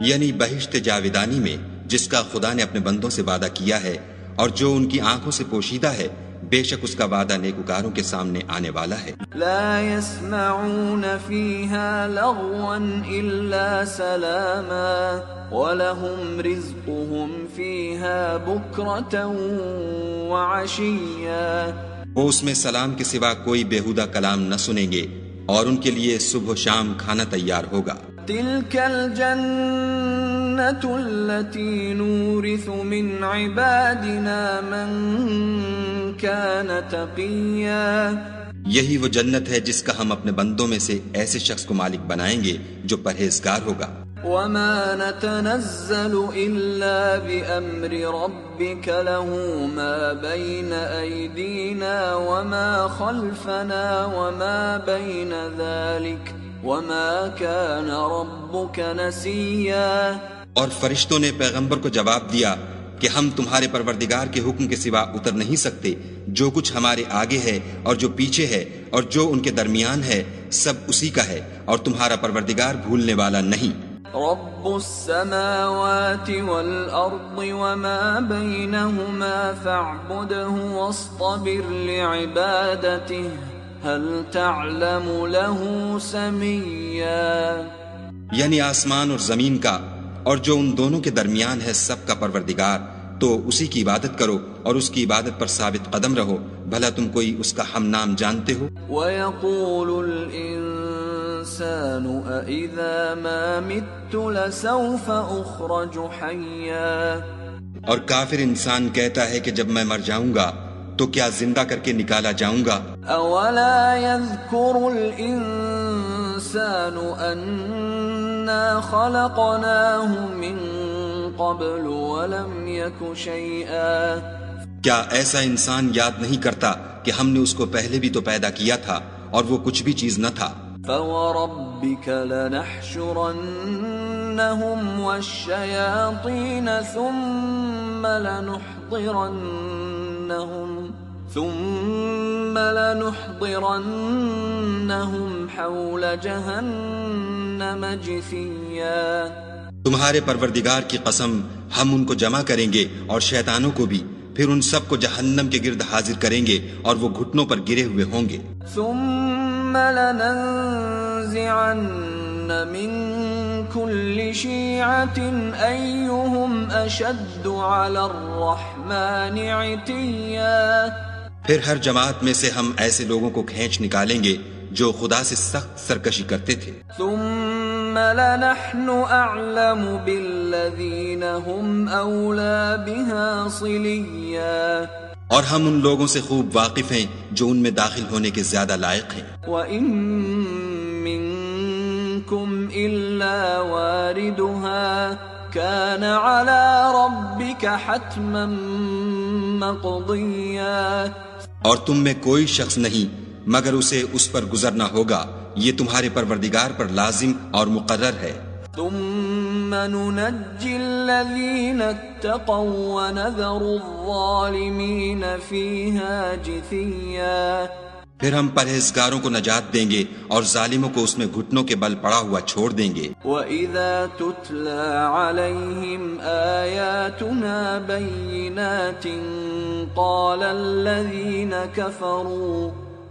یعنی بہشت جاودانی میں جس کا خدا نے اپنے بندوں سے وعدہ کیا ہے اور جو ان کی آنکھوں سے پوشیدہ ہے، بے شک اس کا وعدہ نیکوکاروں کے سامنے آنے والا ہے۔ لا يسمعون فيها لغوا إلا سلاما ولهم رزقهم فيها بكرة وعشيا، وہ اس میں سلام کے سوا کوئی بیہودہ کلام نہ سنیں گے اور ان کے لیے صبح و شام کھانا تیار ہوگا۔ تلك الجنة التي نورث من عبادنا من كان تقيا، یہی وہ جنت ہے جس کا ہم اپنے بندوں میں سے ایسے شخص کو مالک بنائیں گے جو پرہیزگار ہوگا۔ وما نتنزل إلا بأمر ربك له ما بين أيدينا وما خلفنا وما بين ذلك وما كان ربك نسيا۔ اور فرشتوں نے پیغمبر کو جواب دیا کہ ہم تمہارے پروردگار کے حکم کے سوا اتر نہیں سکتے، جو کچھ ہمارے آگے ہے اور جو پیچھے ہے اور جو ان کے درمیان ہے سب اسی کا ہے، اور تمہارا پروردگار بھولنے والا نہیں۔ رب السماوات والأرض وما بينهما فاعبده واصطبر لعبادته هل تعلم له سميا، یعنی آسمان اور زمین کا اور جو ان دونوں کے درمیان ہے سب کا پروردگار، تو اسی کی عبادت کرو اور اس کی عبادت پر ثابت قدم رہو، بھلا تم کوئی اس کا ہم نام جانتے ہو؟ وَيَقُولُ الْإِنسَانُ أَإِذَا مَا مِتُّ لَسَوْفَ أُخْرَجُ حَيًّا، اور کافر انسان کہتا ہے کہ جب میں مر جاؤں گا تو کیا زندہ کر کے نکالا جاؤں گا؟ أَوَلَا يَذْكُرُ الْإِنسَانُ أَنَّا خَلَقْنَاهُ مِن قَبْلُ وَلَمْ يَكُ شَيْئًا، کیا ایسا انسان یاد نہیں کرتا کہ ہم نے اس کو پہلے بھی تو پیدا کیا تھا اور وہ کچھ بھی چیز نہ تھا؟ فوربك لنحشرنهم والشياطين ثم لنحضرنهم حول جہنم جثیا. تمہارے پروردگار کی قسم ہم ان کو جمع کریں گے اور شیطانوں کو بھی، پھر ان سب کو جہنم کے گرد حاضر کریں گے اور وہ گھٹنوں پر گرے ہوئے ہوں گے. ثم لننزعن من كل شيعة أيهم أشد على الرحمن عتيا. پھر ہر جماعت میں سے ہم ایسے لوگوں کو کھینچ نکالیں گے جو خدا سے سخت سرکشی کرتے تھے. ثم لنحن أعلم بالذين هم أولى بها صليا. اور ہم ان لوگوں سے خوب واقف ہیں جو ان میں داخل ہونے کے زیادہ لائق ہیں. وَإِن مِّنكُمْ إِلَّا وَارِدُهَا كَانَ عَلَى رَبِّكَ حَتْمًا مَّقْضِيًّا. اور تم میں کوئی شخص نہیں مگر اسے اس پر گزرنا ہوگا، یہ تمہارے پروردگار پر لازم اور مقرر ہے. ثم ننجي الذين اتقوا ونذر الظالمين فيها جثيا. پھر ہم پرہیزگاروں کو نجات دیں گے اور ظالموں کو اس میں گھٹنوں کے بل پڑا ہوا چھوڑ دیں گے. وَإِذَا تُتْلَى عَلَيْهِمْ آيَاتُنَا بَيِّنَاتٍ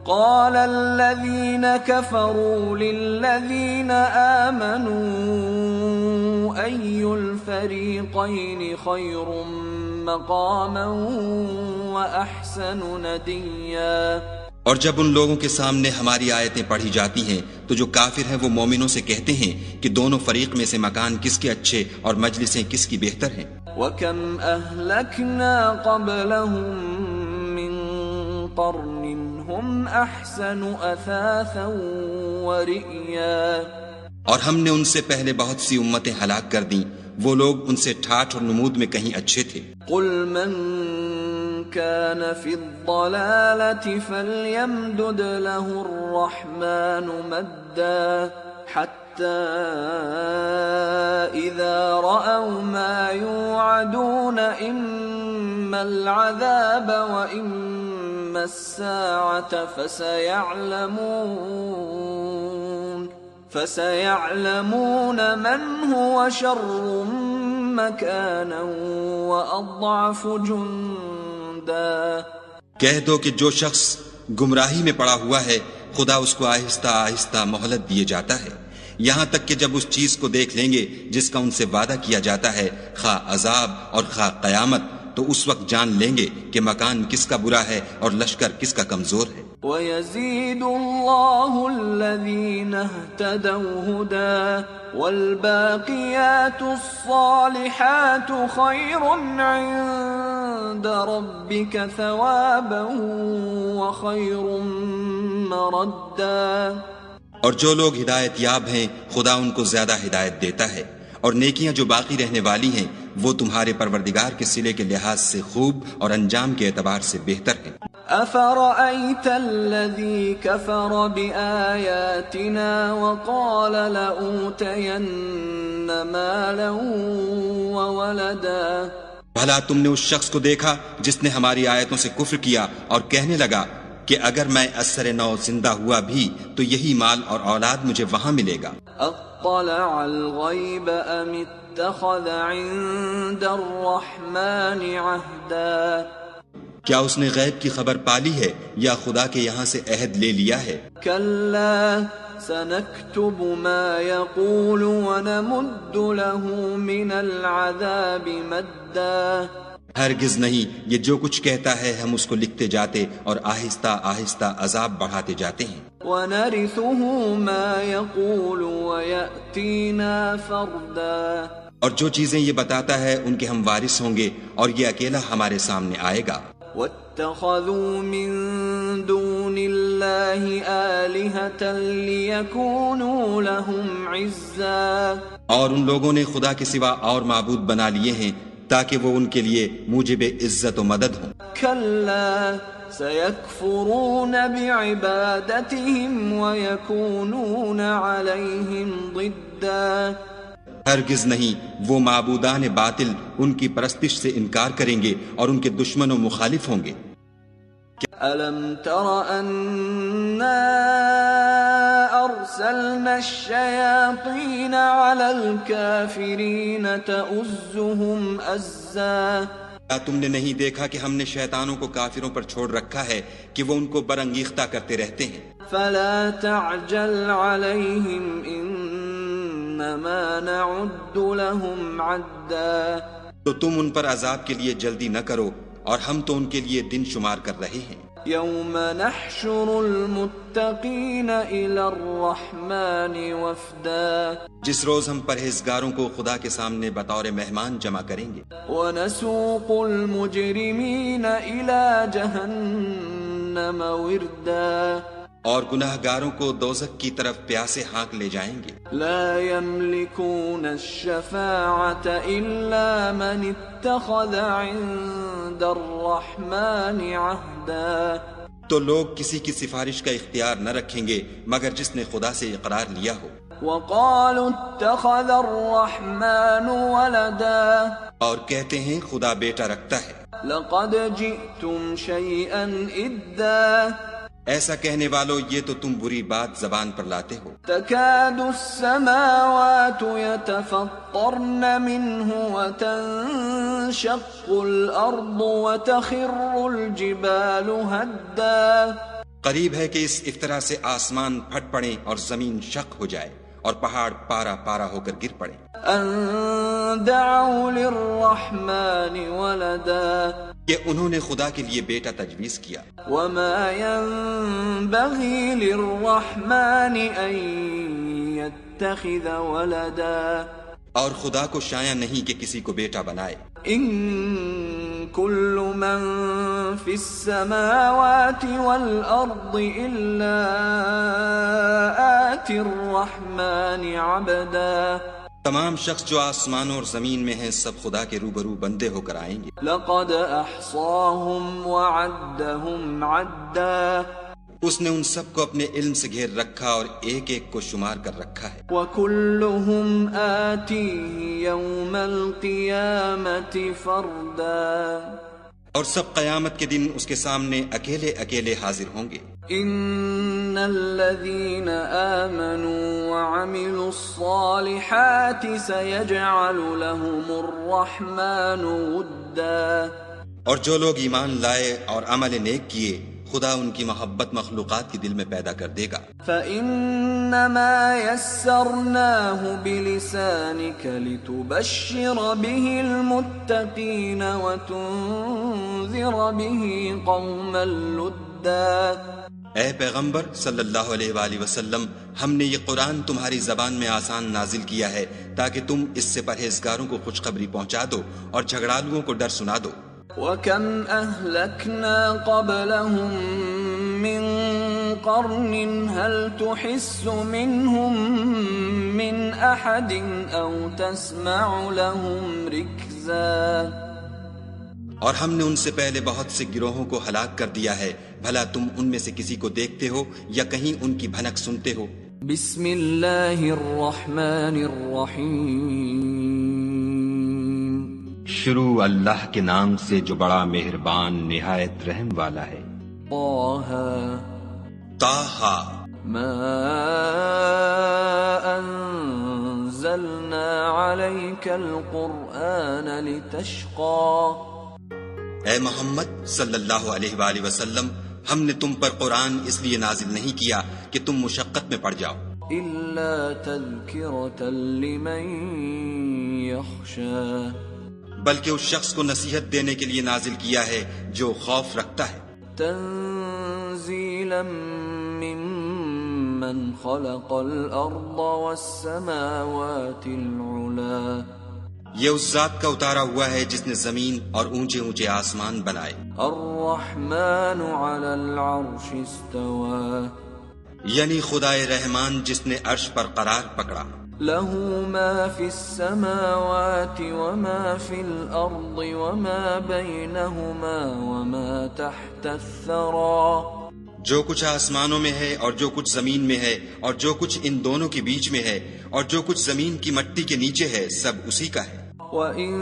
قال الذين كفروا للذين آمنوا أي الفريقين خير مقاما وأحسن نديا. اور جب ان لوگوں کے سامنے ہماری آیتیں پڑھی جاتی ہیں تو جو کافر ہیں وہ مومنوں سے کہتے ہیں کہ دونوں فریق میں سے مکان کس کے اچھے اور مجلسیں کس کی بہتر ہیں. وَكَمْ أَهْلَكْنَا قَبْلَهُمْ مِنْ قَرْنٍ هُمْ أَحْسَنُ أَثَاثًا وَرِئْيًا. اور ہم نے ان سے پہلے بہت سی امتیں ہلاک کر دیں، وہ لوگ ان سے ٹھاٹھ اور نمود میں کہیں اچھے تھے. قُلْ مَنْ كَانَ فِي الضَّلَالَةِ فَلْيَمْدُدْ لَهُ الرَّحْمَنُ مَدًّا حَتَّى إِذَا رَأَوْا مَا يُوعَدُونَ إِمَّا الْعَذَابَ وَإِمَّا السَّاعَةَ فَسَيَعْلَمُونَ مَنْ هُوَ شَرٌّ مَكَانًا وَأَضْعَفُ جُنْدًا. کہہ دو کہ جو شخص گمراہی میں پڑا ہوا ہے خدا اس کو آہستہ آہستہ مہلت دیے جاتا ہے، یہاں تک کہ جب اس چیز کو دیکھ لیں گے جس کا ان سے وعدہ کیا جاتا ہے، خواہ عذاب اور خواہ قیامت، تو اس وقت جان لیں گے کہ مکان کس کا برا ہے اور لشکر کس کا کمزور ہے. وَيَزِيدُ اللَّهُ الَّذِينَ اهْتَدَوْا هُدًى وَالْبَاقِيَاتُ الصَّالِحَاتُ خَيْرٌ عِندَ رَبِّكَ ثَوَابًا وَخَيْرٌ مَّرَدًّا. اور جو لوگ ہدایت یاب ہیں خدا ان کو زیادہ ہدایت دیتا ہے، اور نیکیاں جو باقی رہنے والی ہیں وہ تمہارے پروردگار کے صلے کے لحاظ سے خوب اور انجام کے اعتبار سے بہتر ہیں. أَفَرَأَيْتَ الَّذِي كَفَرَ بِآيَاتِنَا وَقَالَ لَأُوتَيَنَّ مَالًا وَوَلَدًا. بھلا تم نے اس شخص کو دیکھا جس نے ہماری آیتوں سے کفر کیا اور کہنے لگا کہ اگر میں اثر نو زندہ ہوا بھی تو یہی مال اور اولاد مجھے وہاں ملے گا. اطلع الغیب ام اتخذ عند الرحمن عہدا. کیا اس نے غیب کی خبر پالی ہے یا خدا کے یہاں سے عہد لے لیا ہے؟ کلا سنكتب ما يقول ونمد له من العذاب مدا. ہرگز نہیں، یہ جو کچھ کہتا ہے ہم اس کو لکھتے جاتے اور آہستہ آہستہ عذاب بڑھاتے جاتے ہیں. وَنَرِثُهُ مَا يَقُولُ وَيَأْتِينَا فَرْدًا. اور جو چیزیں یہ بتاتا ہے ان کے ہم وارث ہوں گے اور یہ اکیلا ہمارے سامنے آئے گا. وَاتَّخَذُوا مِن دُونِ اللَّهِ آلِهَةً لِيَكُونُوا لَهُمْ عِزًّا. اور ان لوگوں نے خدا کے سوا اور معبود بنا لیے ہیں تاکہ وہ ان کے لیے موجب عزت و مدد ہوں۔ كلا سيكفرون بعبادتهم ويكونون عليهم ضدا ہرگز نہیں، وہ معبودان باطل ان کی پرستش سے انکار کریں گے اور ان کے دشمن و مخالف ہوں گے۔ ألم تر أنا أرسلنا الشياطين على الكافرين تؤزهم أزا کیا تم نے نہیں دیکھا کہ ہم نے شیطانوں کو کافروں پر چھوڑ رکھا ہے کہ وہ ان کو برانگیختہ کرتے رہتے ہیں؟ فلا تعجل عليهم إنما نعد لهم عدا تو تم ان پر عذاب کے لیے جلدی نہ کرو، اور ہم تو ان کے لیے دن شمار کر رہے ہیں۔ يوم نحشر المتقين إلى الرحمن وفدا جس روز ہم پرہیزگاروں کو خدا کے سامنے بطور مہمان جمع کریں گے، ونسوق المجرمين إلى جهنم وردا اور گناہ گاروں کو دوزخ کی طرف پیاسے ہانک لے جائیں گے۔ لا يملكون الشفاعة إلا من اتخذ عند الرحمن عهدا تو لوگ کسی کی سفارش کا اختیار نہ رکھیں گے مگر جس نے خدا سے اقرار لیا ہو۔ وقالوا اتخذ الرحمن ولدا اور کہتے ہیں خدا بیٹا رکھتا ہے۔ لقد جئتم شيئا إدا ایسا کہنے والو، یہ تو تم بری بات زبان پر لاتے ہو۔ تكاد السماوات يتفطرن منه وتنشق الأرض وتخر الجبال هدا قریب ہے کہ اس افطرا سے آسمان پھٹ پڑیں اور زمین شق ہو جائے اور پہاڑ پارا پارا ہو کر گر پڑے۔ أن دعوا للرحمن ولدا کہ انہوں نے خدا کے لیے بیٹا تجویز کیا۔ وما ينبغي للرحمن أن يتخذ ولدا اور خدا کو شایع نہیں کہ کسی کو بیٹا بنائے۔ إن كل من في السماوات والأرض إلا آتي الرحمن عبدا تمام شخص جو آسمانوں اور زمین میں ہیں سب خدا کے روبرو بندے ہو کر آئیں گے۔ لقد أحصاهم وعدهم عدا اس نے ان سب کو اپنے علم سے گھیر رکھا اور ایک ایک کو شمار کر رکھا ہے۔ وكلهم آتيه يوم القيامة فردا اور سب قیامت کے دن اس کے سامنے اکیلے اکیلے حاضر ہوں گے۔ إن الذين آمنوا وعملوا الصالحات سيجعل لهم الرحمن ودا اور جو لوگ ایمان لائے اور عمل نیک کیے خدا ان کی محبت مخلوقات کے دل میں پیدا کر دے گا۔ فإنما يسرناه بلسانك لتبشر به المتقين وتنذر به قوما لدا اے پیغمبر صلی اللہ علیہ وآلہ وسلم، ہم نے یہ قرآن تمہاری زبان میں آسان نازل کیا ہے تاکہ تم اس سے پرہیزگاروں کو خوشخبری پہنچا دو اور جھگڑالوؤں کو ڈر سنا دو۔ وَكَمْ أَهْلَكْنَا قَبْلَهُمْ مِنْ قَرْنٍ هَلْ تُحِسُّ مِنْهُمْ مِنْ أَحَدٍ أَوْ تَسْمَعُ لَهُمْ رِكْزًا اور ہم نے ان سے پہلے بہت سے گروہوں کو ہلاک کر دیا ہے، بھلا تم ان میں سے کسی کو دیکھتے ہو یا کہیں ان کی بھنک سنتے ہو؟ بسم اللہ الرحمن الرحیم شروع اللہ کے نام سے جو بڑا مہربان نہایت رحم والا ہے۔ طٰہٰ ما انزلنا علیک القرآن لتشقى اے محمد صلی اللہ علیہ وآلہ وسلم، ہم نے تم پر قرآن اس لیے نازل نہیں کیا کہ تم مشقت میں پڑ جاؤ، الا تذکرۃ لمن یخشی بلکہ اس شخص کو نصیحت دینے کے لیے نازل کیا ہے جو خوف رکھتا ہے۔ تنزیلا ممن خلق الارض والسماوات العلا یہ اس ذات کا اتارا ہوا ہے جس نے زمین اور اونچے اونچے آسمان بنائے۔ الرحمن علی العرش استوى یعنی خدائے رحمان جس نے عرش پر قرار پکڑا۔ له ما في السماوات وما في الأرض وما بينهما وما تحت الثرى جو کچھ آسمانوں میں ہے اور جو کچھ زمین میں ہے اور جو کچھ ان دونوں کے بیچ میں ہے اور جو کچھ زمین کی مٹی کے نیچے ہے سب اسی کا ہے. وَإِن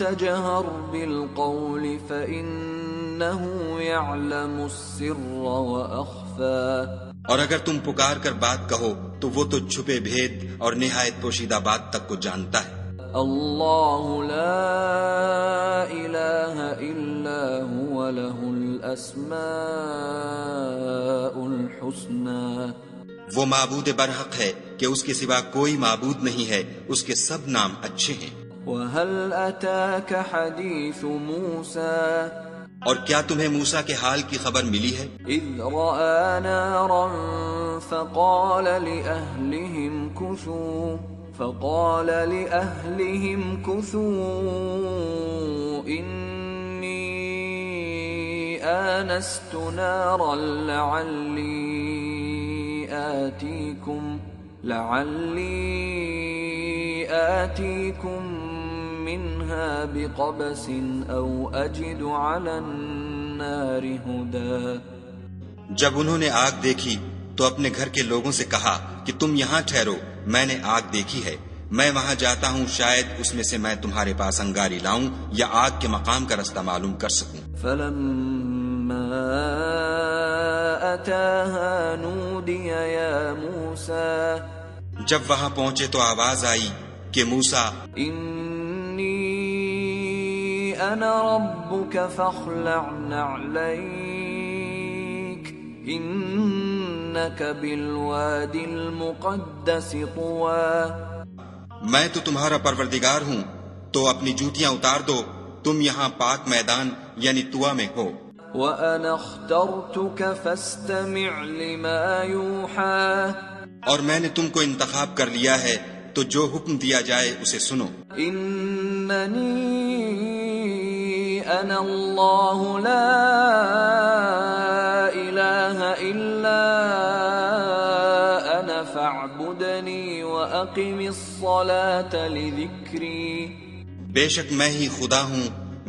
تَجْهَرْ بِالْقَوْلِ فَإِنَّهُ يَعْلَمُ السِّرَّ وَأَخْفَى اور اگر تم پکار کر بات کہو تو وہ تو چھپے بھید اور نہایت پوشیدہ بات تک کو جانتا ہے. اللہ لا الہ الا هو له الاسماء الحسنى وہ معبود برحق ہے کہ اس کے سوا کوئی معبود نہیں ہے، اس کے سب نام اچھے ہیں. وَهَلْ أَتَاكَ حَدِيثُ مُوسَى اور کیا تمہیں موسیٰ کے حال کی خبر ملی ہے؟ اذ رأى نارا فقال لأهلهم كثوا إني آنست نارا لعلي آتيكم منها بقبس أو أجد على النار هدى. جب انہوں نے آگ دیکھی تو اپنے گھر کے لوگوں سے کہا کہ تم یہاں ٹھہرو، میں نے آگ دیکھی ہے، میں وہاں جاتا ہوں، شاید اس میں سے میں تمہارے پاس انگاری لاؤں یا آگ کے مقام کا رستہ معلوم کر سکوں. فلما أتاها نودي يا موسى جب وہاں پہنچے تو آواز آئی کہ موسیٰ إني أنا ربك فاخلع نعليك إنك بالواد المقدس طوى میں تو تمہارا پروردگار ہوں تو اپنی جوتیاں اتار دو، تم یہاں پاک میدان یعنی طویٰ میں ہو. وَأَنَا اخْتَرْتُكَ فَاسْتَمِعْ لِمَا يُوحَى اور میں نے تم کو انتخاب کر لیا ہے تو جو حکم دیا جائے اسے سنو. إِنَّنِي أَنَا اللَّهُ لَا إِلَهَ إِلَّا أَنَا فَاعْبُدْنِي وَأَقِمِ الصَّلَاةَ لِذِكْرِي بے شک میں ہی خدا ہوں،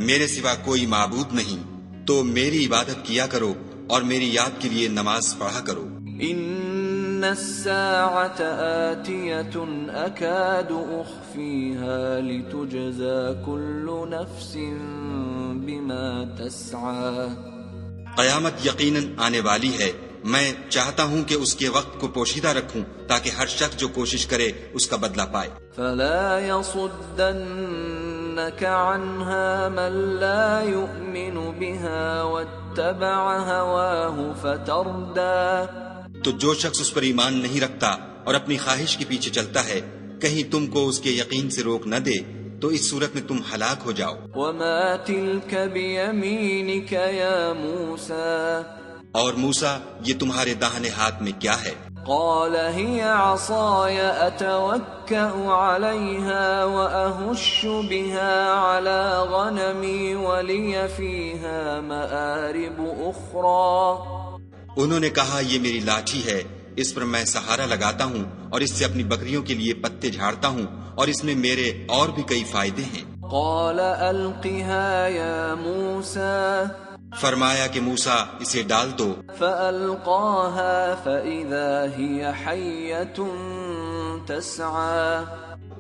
میرے سوا کوئی معبود نہیں، تو میری عبادت کیا کرو اور میری یاد کے لیے نماز پڑھا کرو. إِنَّ السَّاعَةَ آتِيَةٌ أَكَادُ أُخْفِيهَا لِتُجْزَى كُلُّ نَفْسٍ بِمَا تَسْعَى قیامت یقیناً آنے والی ہے، میں چاہتا ہوں کہ اس کے وقت کو پوشیدہ رکھوں تاکہ ہر شخص جو کوشش کرے اس کا بدلہ پائے. فَلَا يَصُدَّنَّكَ عَنْهَا مَن لَّا يُؤْمِنُ بِهَا وَاتَّبَعَ هَوَاهُ فَتَرْدَىٰ تو جو شخص اس پر ایمان نہیں رکھتا اور اپنی خواہش کے پیچھے چلتا ہے، کہیں تم کو اس کے یقین سے روک نہ دے تو اس صورت میں تم ہلاک ہو جاؤ. وَمَا تِلْكَ بِيَمِينِكَ يَا مُوسَىٰ اور موسیٰ یہ تمہارے داہنے ہاتھ میں کیا ہے؟ قال هي عصاي أتوكأ عليها وأهش بها على غنمي ولي فيها مآرب أخرى انہوں نے کہا یہ میری لاٹھی ہے، اس پر میں سہارا لگاتا ہوں اور اس سے اپنی بکریوں کے لیے پتے جھاڑتا ہوں اور اس میں میرے اور بھی کئی فائدے ہیں. قال ألقها يا موسى فرمایا کہ موسیٰ اسے ڈال دو. فألقاها فإذا هي حية تسعى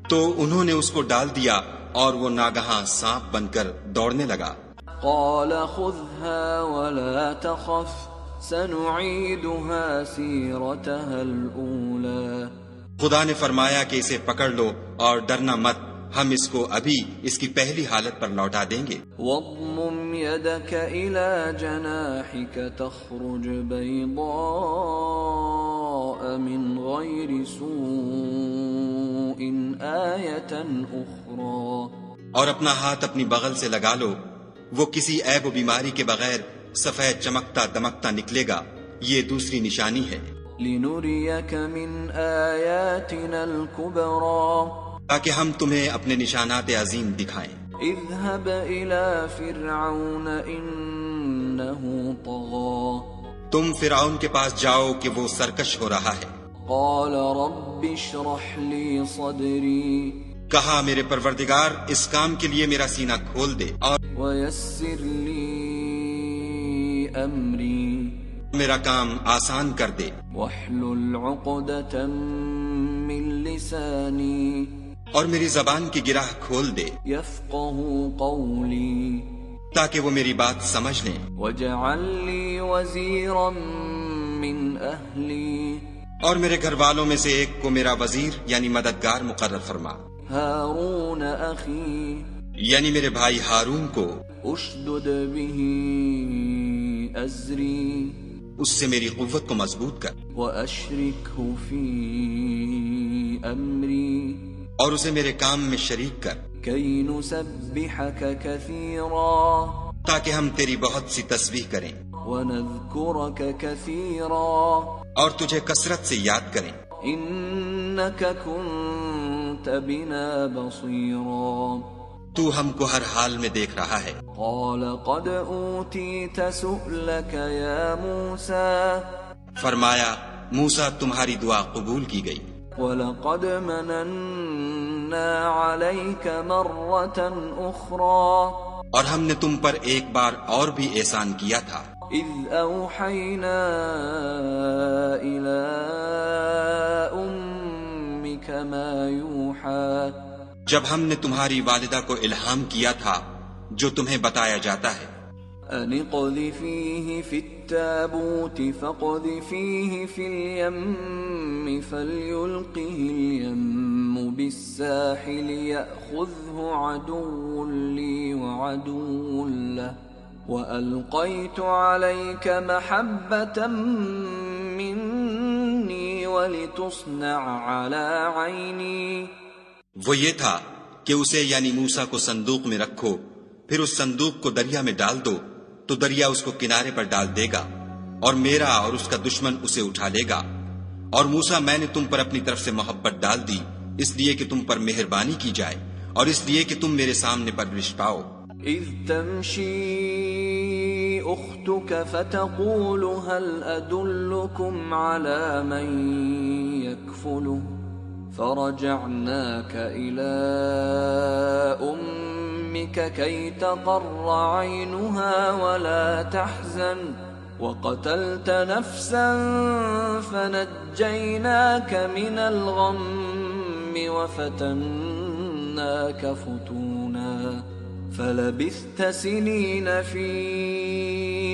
تو انہوں نے اس کو ڈال دیا اور وہ ناگہاں سانپ بن کر دوڑنے لگا. قال خذها ولا تخف سنعيدها سيرتها الأولى خدا نے فرمایا کہ اسے پکڑ لو اور ڈرنا مت، ہم اس کو ابھی اس کی پہلی حالت پر لوٹا دیں گے. واضمم يدك إلى جناحك تخرج بيضاء من غير سوء آية أخرى اور اپنا ہاتھ اپنی بغل سے لگا لو، وہ کسی عیب و بیماری کے بغیر سفید چمکتا دمکتا نکلے گا، یہ دوسری نشانی ہے. لنريك من آياتنا الكبرى تاکہ ہم تمہیں اپنے نشانات عظیم دکھائیں. اذهب إلى فرعون إنه طغى تم فرعون کے پاس جاؤ کہ وہ سرکش ہو رہا ہے. قال رب اشرح لي صدري کہا میرے پروردگار اس کام کے لیے میرا سینہ کھول دے اور ويسر لي أمري میرا کام آسان کر دے. واحلل عقدة من لساني اور میری زبان کی گرہ کھول دے يفقه قولي تاکہ وہ میری بات سمجھ لیں. واجعل لي وزيرا من أهلي اور میرے گھر والوں میں سے ایک کو میرا وزیر یعنی مددگار مقرر فرما، هارون أخي یعنی میرے بھائی ہارون کو. اشدد به أزري اس سے میری قوت کو مضبوط کر وأشركه في أمري اور اسے میرے کام میں شریک کر كي نسبحك كثيرا تاکہ ہم تیری بہت سی تسبیح کریں ونذكرك كثيرا اور تجھے کثرت سے یاد کریں. إنك كنت بنا بصيرا تو ہم کو ہر حال میں دیکھ رہا ہے. قال قد أوتيت سؤلك يا موسى فرمایا موسیٰ تمہاری دعا قبول کی گئی. وَلَقَدْ مَنَنَّا عَلَيْكَ مَرَّةً أُخْرَى اور ہم نے تم پر ایک بار اور بھی احسان کیا تھا. إِذْ أَوْحَيْنَا إِلَىٰ أُمِّكَ مَا يُوحَىٰ جب ہم نے تمہاری والدہ کو الہام کیا تھا جو تمہیں بتایا جاتا ہے. أَنِ اقْذِفِيهِ فِي التَّابُوتِ فَاقْذِفِيهِ فِي الْيَمِّ فَلْيُلْقِهِ الْيَمُّ بِالسَّاحِلِ يَأْخُذْهُ عَدُوٌّ لِّي وَعَدُوٌّ لَّهُ وَأَلْقَيْتُ عَلَيْكَ مَحَبَّةً مِّنِّي وَلِتُصْنَعَ عَلَىٰ عَيْنِي. وہ یہ تھا کہ اسے یعنی موسیٰ کو صندوق میں رکھو، پھر اس صندوق کو دریا میں ڈال دو تو دریا اس کو کنارے پر ڈال دے گا اور میرا اور اس کا دشمن اسے اٹھا لے گا. اور موسیٰ میں نے تم پر اپنی طرف سے محبت ڈال دی اس لیے کہ تم پر مہربانی کی جائے اور اس لیے کہ تم میرے سامنے پرورش پاؤ. إذ تمشي أختك فتقول هل أدلكم على من يكفله فرجعناك إلى أمك كي تقر عينها ولا تحزن وقتلت نفسا فنجيناك من الغم وفتناك فتونا فلبثت سنين في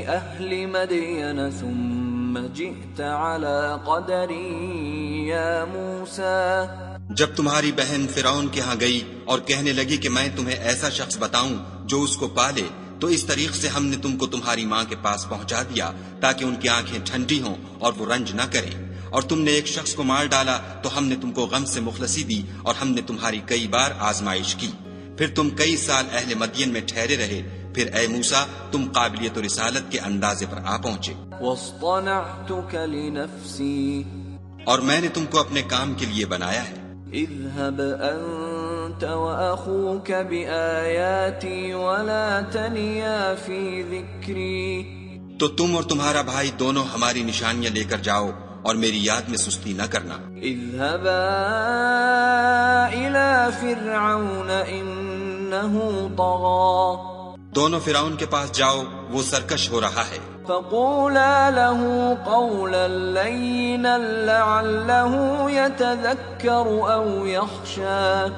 أهل مدين ثم جئت على قدر يا موسى. جب تمہاری بہن فرعون کے ہاں گئی اور کہنے لگی کہ میں تمہیں ایسا شخص بتاؤں جو اس کو پالے، تو اس طریق سے ہم نے تم کو تمہاری ماں کے پاس پہنچا دیا تاکہ ان کی آنکھیں ٹھنڈی ہوں اور وہ رنج نہ کریں. اور تم نے ایک شخص کو مار ڈالا تو ہم نے تم کو غم سے مخلصی دی اور ہم نے تمہاری کئی بار آزمائش کی. پھر تم کئی سال اہل مدین میں ٹھہرے رہے. پھر اے موسیٰ تم قابلیت و رسالت کے اندازے پر آ پہنچے. واصطنعتك لنفسي اور میں نے تم کو اپنے کام کے لیے بنایا ہے. اذهب أنت وأخوك بآياتي ولا تنيا في ذكري. تو تم اور تمہارا بھائی دونوں ہماری نشانیاں لے کر جاؤ اور میری یاد میں سستی نہ کرنا. اذهبا إلى فرعون إنه طغى. دونوں فرعون کے پاس جاؤ، وہ سرکش ہو رہا ہے. فقولا له قولا لينا لعله يتذكر أو يخشى.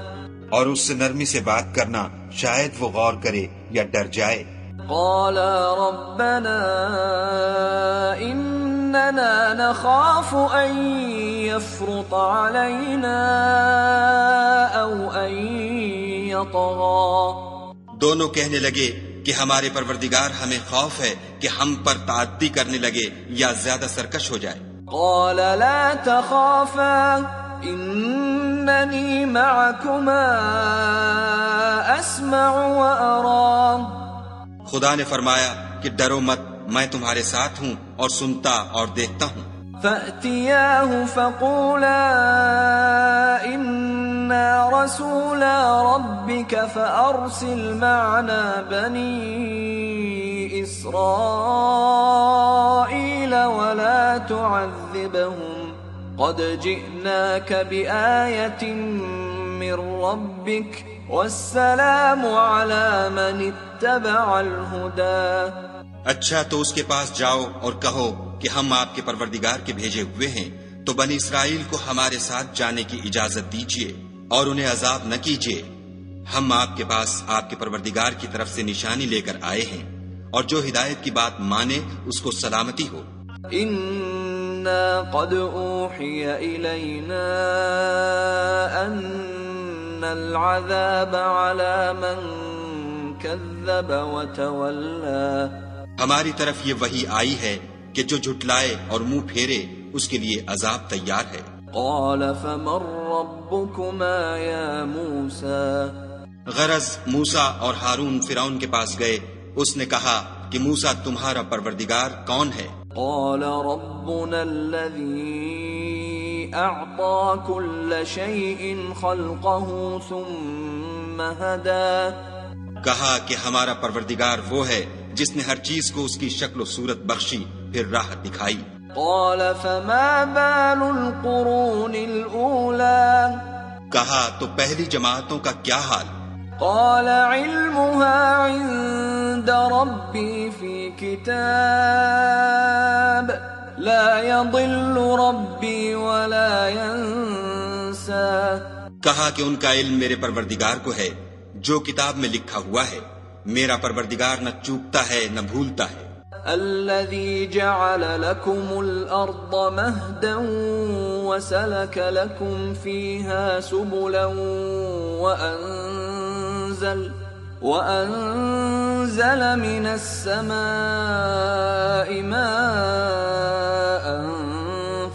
اور اس سے نرمی سے بات کرنا، شاید وہ غور کرے یا ڈر جائے. قالا ربنا إننا نخاف أن يفرط علينا أو أن يطغى. دونوں کہنے لگے کہ ہمارے پروردگار ہمیں خوف ہے کہ ہم پر تعدی کرنے لگے یا زیادہ سرکش ہو جائے. قال لا تخافا إنني معكما أسمع وأرى. خدا نے فرمایا کہ ڈرو مت، میں تمہارے ساتھ ہوں اور سنتا اور دیکھتا ہوں. فأتياه فقولا إنا رسولا ربك فأرسل معنا بني إسرائيل ولا تعذبهم قد جئناك بآية من ربك والسلام على من اتبع الهدى. اچھا تو اس کے پاس جاؤ اور کہو کہ ہم آپ کے پروردگار کے بھیجے ہوئے ہیں، تو بنی اسرائیل کو ہمارے ساتھ جانے کی اجازت دیجیے اور انہیں عذاب نہ کیجیے. ہم آپ کے پاس آپ کے پروردگار کی طرف سے نشانی لے کر آئے ہیں، اور جو ہدایت کی بات مانے اس کو سلامتی ہو. إنا قد أوحي إلينا أن العذاب على من كذب وتولى. ہماری طرف یہ وحی آئی ہے کہ جو جھٹلائے اور منہ پھیرے اس کے لیے عذاب تیار ہے. قال فمن ربكما يا موسى. غرض موسیٰ اور ہارون فرعون کے پاس گئے. اس نے کہا کہ موسیٰ تمہارا پروردگار کون ہے؟ قال ربنا الذي أعطى كل شيء خلقه ثم هدى. کہا کہ ہمارا پروردگار وہ ہے جس نے ہر چیز کو اس کی شکل و صورت بخشی پھر راہ دکھائی. قال فما بال القرون الأولى. کہا تو پہلی جماعتوں کا کیا حال؟ قال علمها عند ربي في كتاب لا يضل ربي ولا ينسى. کہا کہ ان کا علم میرے پروردگار کو ہے جو کتاب میں لکھا ہوا ہے، میرا پروردگار نہ چوکتا ہے نہ بھولتا ہے. الذي جعل لكم الأرض مهدا وسلك لكم فيها سبلا وأنزل من السماء ماء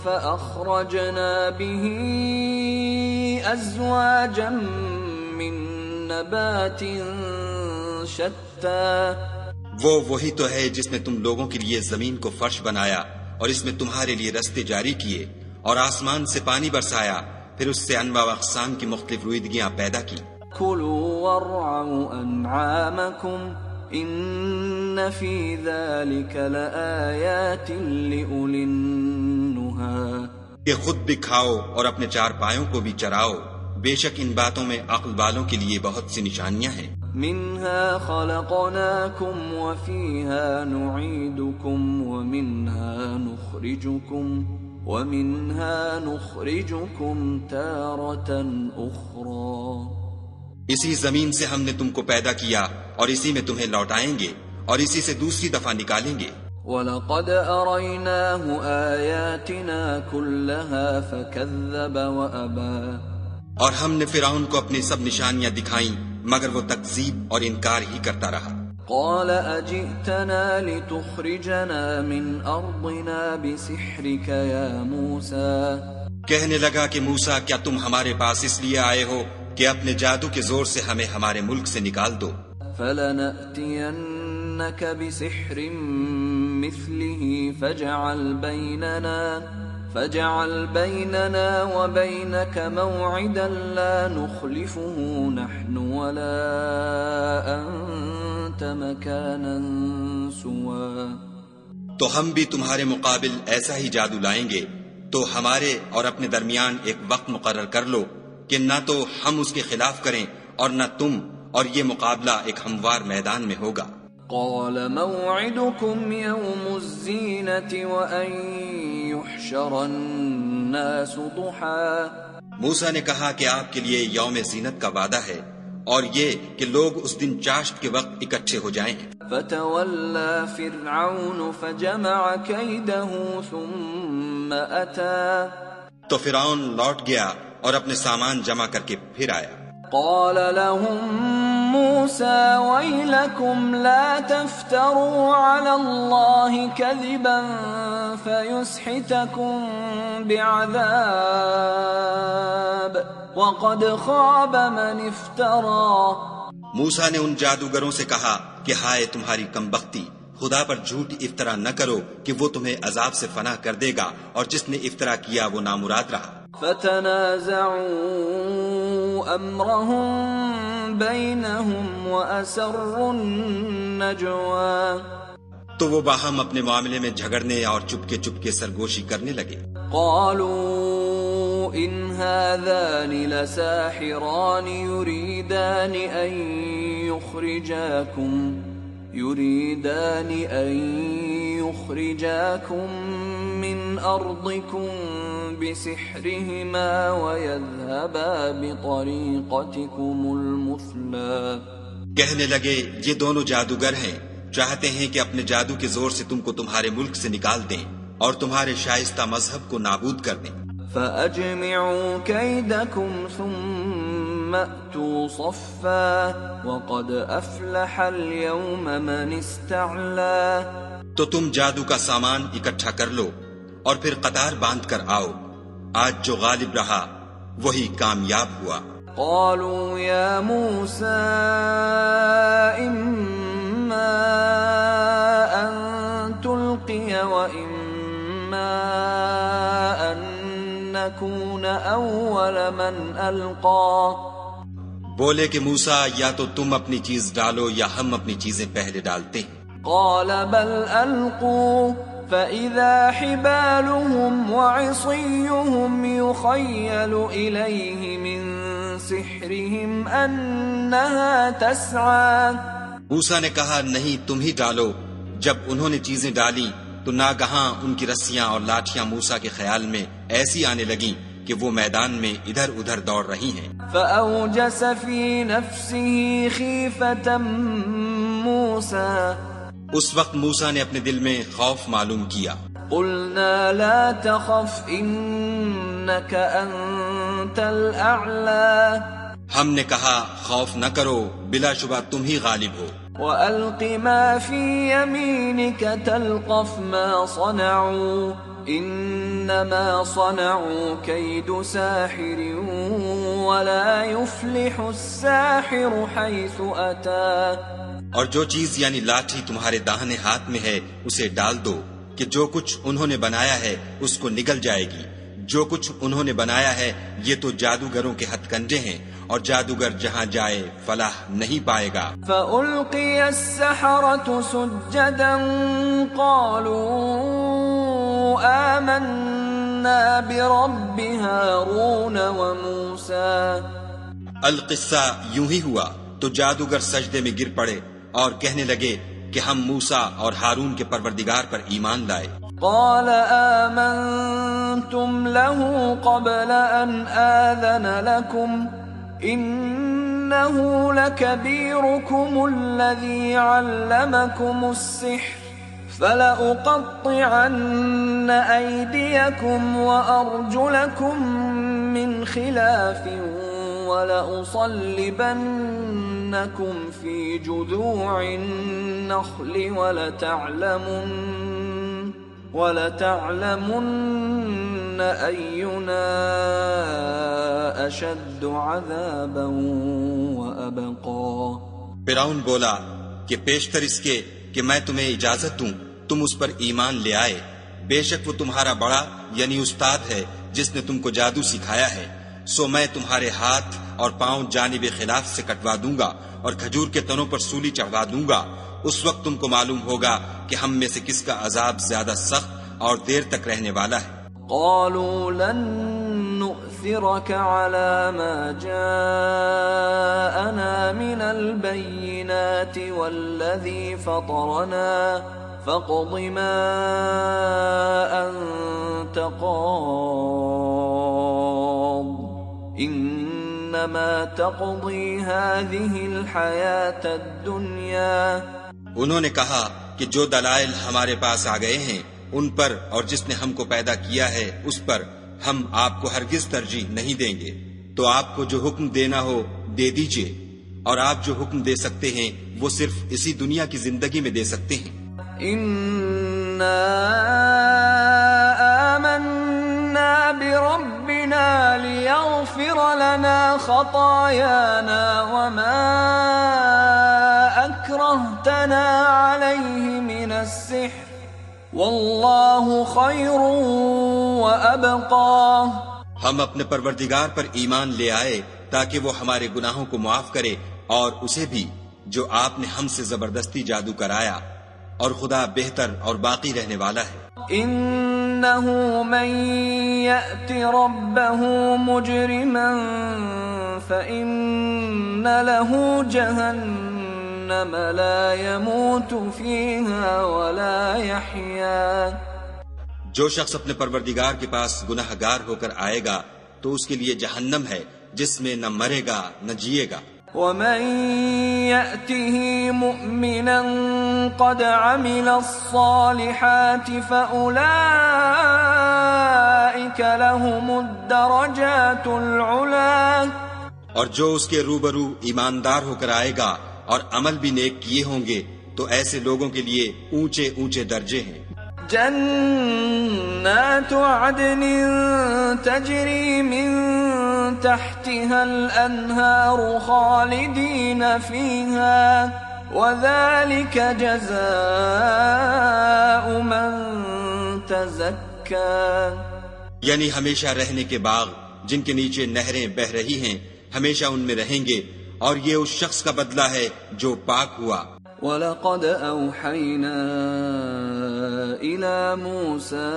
فأخرجنا به أزواجا من نبات شتى. وہی تو ہے جس نے تم لوگوں کے لیے زمین کو فرش بنایا اور اس میں تمہارے لیے رستے جاری کیے اور آسمان سے پانی برسایا، پھر اس سے انواع و اقسام کی مختلف رویدگیاں پیدا کی. كلوا وارعوا أنعامكم إن في ذلك لآيات لأولي النهى. کہ خود بھی کھاؤ اور اپنے چار پایوں کو بھی چراؤ، بے شک ان باتوں میں عقل والوں کے لیے بہت سی نشانیاں ہیں. منها خلقناكم وفيها نعيدكم ومنها نخرجكم تارة أخرى. اسی زمین سے ہم نے تم کو پیدا کیا اور اسی میں تمہیں لوٹائیں گے اور اسی سے دوسری دفعہ نکالیں گے. وَلَقَدْ أَرَيْنَاهُ آيَاتِنَا كُلَّهَا فَكَذَّبَ وَأَبَى. اور ہم نے فرعون کو اپنی سب نشانیاں دکھائیں مگر وہ تکذیب اور انکار ہی کرتا رہا. قال أجئتنا لتخرجنا من أرضنا بسحرك يا موسى. کہنے لگا کہ موسیٰ کیا تم ہمارے پاس اس لیے آئے ہو کہ اپنے جادو کے زور سے ہمیں ہمارے ملک سے نکال دو. فلنأتينك بسحر مثله فاجعل بيننا وبينك موعدا لا نخلفه نحن ولا أنت مكانا سوا. تو ہم بھی تمہارے مقابل ایسا ہی جادو لائیں گے، تو ہمارے اور اپنے درمیان ایک وقت مقرر کر لو کہ نہ تو ہم اس کے خلاف کریں اور نہ تم، اور یہ مقابلہ ایک ہموار میدان میں ہوگا. قال موعدكم يوم الزينة وأن يحشر الناس ضحى. موسیٰ نے کہا کہ آپ کے لیے یوم زینت کا وعدہ ہے اور یہ کہ لوگ اس دن چاشت کے وقت اکٹھے ہو جائیں. فتولى فرعون فجمع كيده ثم أتى. تو فرعون لوٹ گیا اور اپنے سامان جمع کر کے پھر آیا. قال لهم موسى ويلكم لا تفتروا على الله كذبا فيسحتكم بعذاب وقد خاب من افترى. موسیٰ نے ان جادوگروں سے کہا کہ ہائے تمہاری کمبختی، خدا پر جھوٹ افطرا نہ کرو کہ وہ تمہیں عذاب سے فنا کر دے گا، اور جس نے افطرا کیا وہ نامراد رہا. فتنازعوا امرهم بينهم واسروا النجوى. تو وہ باہم اپنے معاملے میں جھگڑنے اور چپکے چپکے سرگوشی کرنے لگے. قالوا إن هذان لساحران يريدان أن يخرجاكم من أرضكم بسحرهما ويذهبا بطريقتكم المثلى. کہنے لگے یہ دونوں جادوگر ہیں، چاہتے ہیں کہ اپنے جادو کے زور سے تم کو تمہارے ملک سے نکال دیں اور تمہارے شائستہ مذہب کو نابود کر دیں. فَأَجْمِعُوا كَيْدَكُمْ ثُمَّ أْتُوا صَفًّا وَقَدْ أَفْلَحَ الْيَوْمَ مَنِ اسْتَعْلَى. تو تم جادو کا سامان اکٹھا کر لو اور پھر قطار باندھ کر آؤ، آج جو غالب رہا وہی کامیاب ہوا. قالوا يا موسى إما أن تلقي وإما أن نكون أول من ألقى. بولے کہ موسیٰ یا تو تم اپنی چیز ڈالو یا ہم اپنی چیزیں پہلے ڈالتے ہیں. قال بل ألقوا فإذا حبالهم وعصيهم يخيل إليه من سحرهم أنها تسعى. موسیٰ نے کہا نہیں تم ہی ڈالو. جب انہوں نے چیزیں ڈالی تو ناگہاں ان کی رسیاں اور لاٹھیاں موسیٰ کے خیال میں ایسی آنے لگیں کہ وہ میدان میں ادھر ادھر دوڑ رہی ہیں. فأوجس في نفسه خيفة موسى. اس وقت موسیٰ نے اپنے دل میں خوف معلوم کیا. قلنا لا تخف إنك أنت الأعلى. ہم نے کہا خوف نہ کرو، بلا شبہ تم ہی غالب ہو. وألق ما في يمينك تلقف ما صنعوا إنما صنعوا كيد ساحر ولا يفلح الساحر حيث أتى. اور جو چیز یعنی لاٹھی تمہارے داہنے ہاتھ میں ہے اسے ڈال دو کہ جو کچھ انہوں نے بنایا ہے اس کو نگل جائے گی. جو کچھ انہوں نے بنایا ہے یہ تو جادوگروں کے ہتھ کنڈے ہیں اور جادوگر جہاں جائے فلاح نہیں پائے گا. فَأُلْقِيَ السَّحَرَةُ سُجَّدًا قَالُوا آمَنَّا بِرَبِّ هَارُونَ وَمُوسَى. القصہ یوں ہی ہوا تو جادوگر سجدے میں گر پڑے اور کہنے لگے کہ ہم موسیٰ اور ہارون کے پروردگار پر ایمان لائے. قال آمنتم له قبل أن آذن لكم إنه لكبيركم الذي علمكم السحر فلأقطعن أيديكم وأرجلكم من خلاف ولأصلبنكم في جذوع النخل ولتعلمن أينا أشد عذابا وأبقى. فرعون بولا کہ پیشتر اس کے کہ میں تمہیں اجازت دوں تم اس پر ایمان لے آئے، بے شک وہ تمہارا بڑا یعنی استاد ہے جس نے تم کو جادو سکھایا ہے. سو میں تمہارے ہاتھ اور پاؤں جانب خلاف سے کٹوا دوں گا اور کھجور کے تنوں پر سولی چڑھوا دوں گا. اس وقت تم کو معلوم ہوگا کہ ہم میں سے کس کا عذاب زیادہ سخت اور دیر تک رہنے والا ہے. قالوا لن نؤثرك على ما جاءنا من البينات والذي فطرنا فاقض ما أنت قاض إنما تقضي هذه الحياة الدنيا. انہوں نے کہا کہ جو دلائل ہمارے پاس آ گئے ہیں ان پر اور جس نے ہم کو پیدا کیا ہے اس پر ہم آپ کو ہرگز ترجیح نہیں دیں گے. تو آپ کو جو حکم دینا ہو دے دیجئے اور آپ جو حکم دے سکتے ہیں وہ صرف اسی دنیا کی زندگی میں دے سکتے ہیں. إنا آمنا بربنا ليغفر لنا خطايانا وما أكرهتنا عليه من السحر واللہ خیر وابقى. ہم اپنے پروردگار پر ایمان لے آئے تاکہ وہ ہمارے گناہوں کو معاف کرے اور اسے بھی جو آپ نے ہم سے زبردستی جادو کرایا، اور خدا بہتر اور باقی رہنے والا ہے. إنه من يأت ربه مجرما فإن له جهنم لا يموت فيها ولا يحيا. جو شخص اپنے پروردگار کے پاس گناہ گار ہو کر آئے گا تو اس کے لیے جہنم ہے جس میں نہ مرے گا نہ جیے گا. ومن يأته مؤمنا قد عمل الصالحات فأولئك لهم الدرجات العلا. اور جو اس کے روبرو ایماندار ہو کر آئے گا اور عمل بھی نیک کیے ہوں گے تو ایسے لوگوں کے لیے اونچے اونچے درجے ہیں. جنات عدن تجری من تحتها الأنهار خالدين فيها وذلك جزاء من تزكى. یعنی ہمیشہ رہنے کے باغ جن کے نیچے نہریں بہ رہی ہیں ہمیشہ ان میں رہیں گے اور یہ اس شخص کا بدلہ ہے جو پاک ہوا. وَلَقَدْ أَوْحَيْنَا إِلَى مُوسَىٰ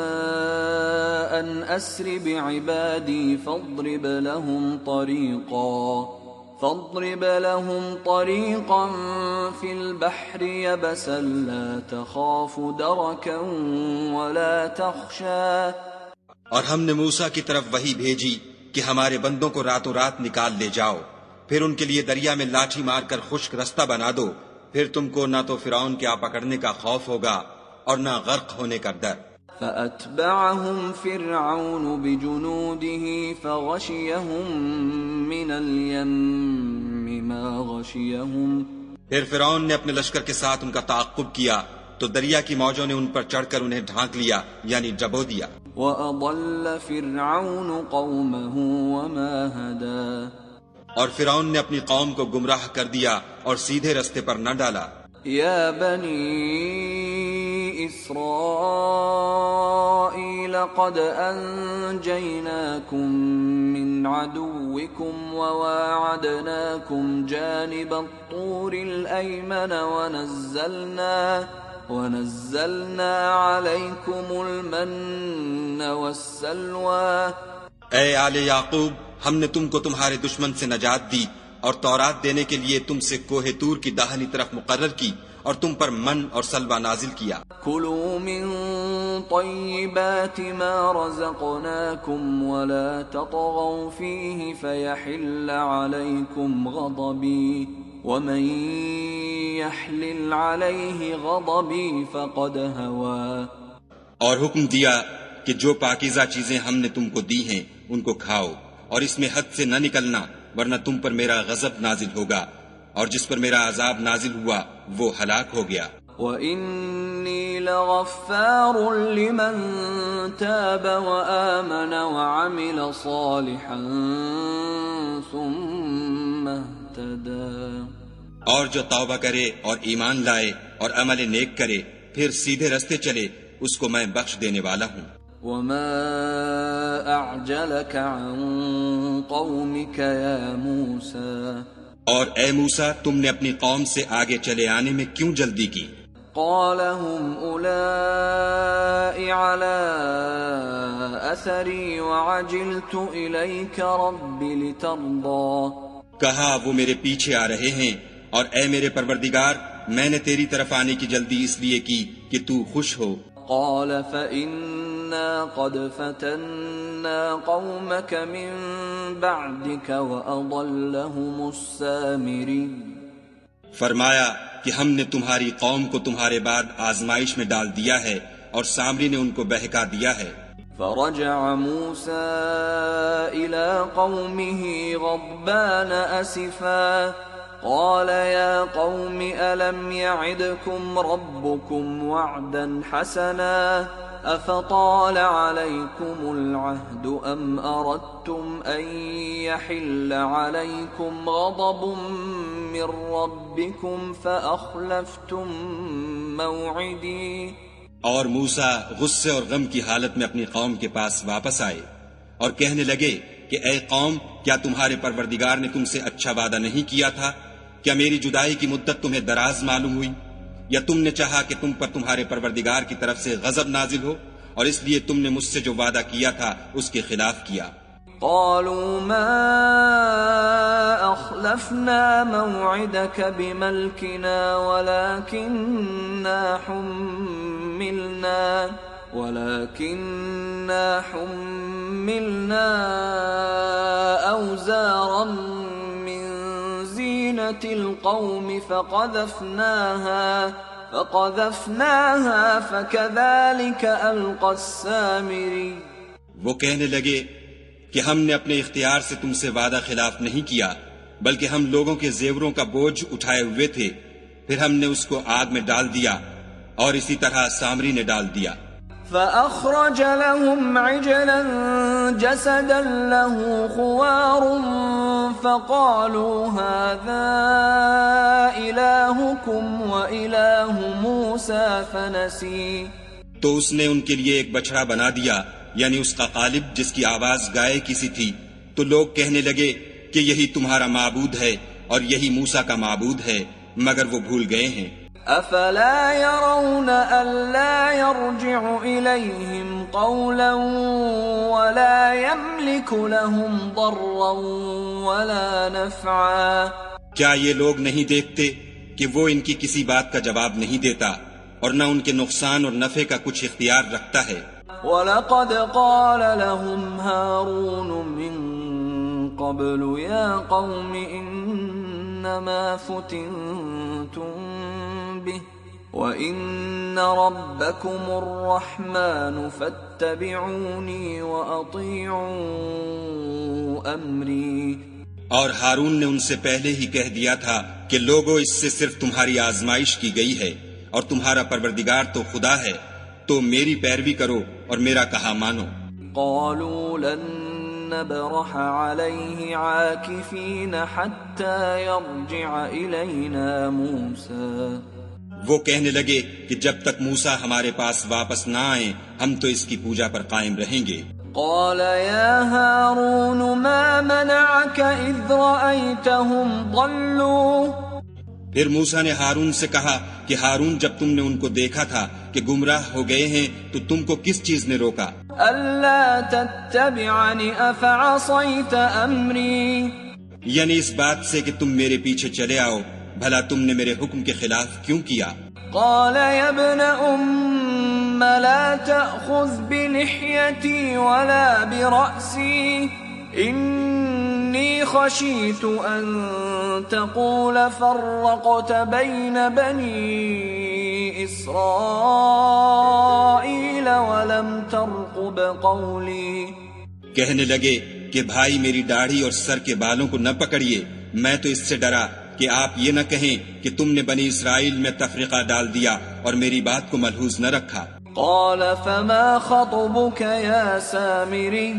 أَنْ أَسْرِ بِعِبَادِي فَاضْرِبْ لَهُمْ طَرِيقًا فِي الْبَحْرِ يَبَسًا لَا تَخَافُ دَرَكًا وَلَا تَخْشَىٰ. اور ہم نے موسیٰ کی طرف وحی بھیجی کہ ہمارے بندوں کو راتوں رات نکال لے جاؤ، پھر ان کے لیے دریا میں لاٹھی مار کر خشک رستہ بنا دو، پھر تم کو نہ تو فرعون کے آ پکڑنے کا خوف ہوگا اور نہ غرق ہونے کا ڈر. فَأَتْبَعَهُمْ فِرْعَوْنُ بِجُنُودِهِ فَغَشِيَهُمْ مِنَ الْيَمِّ مَا غَشِيَهُمْ. پھر فرعون نے اپنے لشکر کے ساتھ ان کا تعاقب کیا تو دریا کی موجوں نے ان پر چڑھ کر انہیں ڈھانک لیا یعنی ڈبو دیا. وَأَضَلَّ فِرْعَوْنُ قَوْمَهُ وَمَا هَدَىٰ. اور فرعون نے اپنی قوم کو گمراہ کر دیا اور سیدھے رستے پر نہ ڈالا. یا بنی اسرائیل قد انجیناکم من عدوکم وواعدناکم جانب الطور الایمن ونزلنا علیکم المن والسلوى. اے آل یعقوب، ہم نے تم کو تمہارے دشمن سے نجات دی اور تورات دینے کے لیے تم سے کوہ طور کی داہنی طرف مقرر کی اور تم پر من اور سلوہ نازل کیا. کلوا من طیبات ما رزقناکم ولا تطغوا فیہ فیحل علیکم غضبی ومن یحلل علیہ غضبی فقد ہوا. اور حکم دیا کہ جو پاکیزہ چیزیں ہم نے تم کو دی ہیں ان کو کھاؤ اور اس میں حد سے نہ نکلنا ورنہ تم پر میرا غضب نازل ہوگا اور جس پر میرا عذاب نازل ہوا وہ ہلاک ہو گیا. وَإِنِّي لَغَفَّارٌ لِمَن تَابَ وَآمَنَ وَعَمِلَ صَالِحًا ثُمَّ اهْتَدَىٰ. اور جو توبہ کرے اور ایمان لائے اور عمل نیک کرے پھر سیدھے رستے چلے اس کو میں بخش دینے والا ہوں. وَمَا أَعْجَلَكَ عَن قَوْمِكَ يَا مُوسَىٰ. اور اے موسیٰ تم نے اپنی قوم سے آگے چلے آنے میں کیوں جلدی کی؟ قَالَ هُمْ أُولَاءِ عَلَىٰ أَثَرِي وَعَجِلْتُ إِلَيْكَ رَبِّ لِتَرْضَىٰ. کہا وہ میرے پیچھے آ رہے ہیں اور اے میرے پروردگار میں نے تیری طرف آنے کی جلدی اس لیے کی کہ تو خوش ہو. قال فإنا قد فتنا قومك من بعدك وأضلهم السامري. فرمایا کہ ہم نے تمہاری قوم کو تمہارے بعد آزمائش میں ڈال دیا ہے اور سامری نے ان کو بہکا دیا ہے. فرجع موسى إلى قومه غضبان أسفا قال يا قوم ألم يعدكم ربكم وعدا حسنا أفطال عليكم العهد أم أردتم أن يحل عليكم غضب من ربكم فأخلفتم موعدي. اور موسیٰ غصے اور غم کی حالت میں اپنی قوم کے پاس واپس آئے اور کہنے لگے کہ اے قوم کیا تمہارے پروردگار نے تم سے اچھا وعدہ نہیں کیا تھا؟ کیا میری جدائی کی مدت تمہیں دراز معلوم ہوئی یا تم نے چاہا کہ تم پر تمہارے پروردگار کی طرف سے غضب نازل ہو اور اس لیے تم نے مجھ سے جو وعدہ کیا تھا اس کے خلاف کیا۔ قالوا ما أخلفنا موعدك بملكنا ولكننا حملنا أوزارا من زينة القوم فقذفناها فكذلك ألقى السامري۔ وہ کہنے لگے کہ ہم نے اپنے اختیار سے تم سے وعدہ خلاف نہیں کیا، بلکہ ہم لوگوں کے زیوروں کا بوجھ اٹھائے ہوئے تھے، پھر ہم نے اس کو آگ میں ڈال دیا، اور اسی طرح سامری نے ڈال دیا۔ فأخرج لهم عجلا جسدا له خوار فقالوا هذا إلهكم وإله موسى فنسي۔ تو اس نے ان کے لیے ایک بچڑا بنا دیا، یعنی اس کا قالب جس کی آواز گائے کی سی تھی، تو لوگ کہنے لگے کہ یہی تمہارا معبود ہے اور یہی موسیٰ کا معبود ہے، مگر وہ بھول گئے ہیں۔ افلا يرون الا يرجع اليهم قولا ولا يملك لهم ضرا ولا نفعا۔ کیا یہ لوگ نہیں دیکھتے کہ وہ ان کی کسی بات کا جواب نہیں دیتا اور نہ ان کے نقصان اور نفع کا کچھ اختیار رکھتا ہے؟ وَلَقَدْ قَالَ لَهُمْ هَارُونُ مِنْ قَبْلُ يَا قَوْمِ إِنَّمَا فُتِنْتُمْ بِهِ وَإِنَّ رَبَّكُمُ الرَّحْمَنُ فَاتَّبِعُونِي وَأَطِيعُوا أَمْرِي۔ اور ہارون نے ان سے پہلے ہی کہہ دیا تھا کہ لوگوں، اس سے صرف تمہاری آزمائش کی گئی ہے، اور تمہارا پروردگار تو خدا ہے، تو میری پیروی کرو اور میرا کہا مانو۔ قالوا لن نبرح عليه عاكفين حتى يرجع إلينا موسى۔ وہ کہنے لگے کہ جب تک موسیٰ ہمارے پاس واپس نہ آئیں ہم تو اس کی پوجا پر قائم رہیں گے۔ قال يا هارون ما منعك إذ رأيتهم ضلوا۔ پھر موسیٰ نے ہارون سے کہا کہ ہارون، جب تم نے ان کو دیکھا تھا کہ گمراہ ہو گئے ہیں تو تم کو کس چیز نے روکا؟ ألا تتبعني أفعصيت أمري۔ یعنی اس بات سے کہ تم میرے پیچھے چلے آؤ، بھلا تم نے میرے حکم کے خلاف کیوں کیا؟ قال يا ابن أم لا تأخذ بلحيتي ولا برأسي إني خشيت أن تقول فرقت بين بني إسرائيل ولم ترقب قولي۔ کہنے لگے کہ بھائی میری داڑھی اور سر کے بالوں کو نہ پکڑیے، میں تو اس سے ڈرا کہ آپ یہ نہ کہیں کہ تم نے بنی اسرائیل میں تفرقہ ڈال دیا اور میری بات کو ملحوظ نہ رکھا۔ قال فما خطبك يا سامري۔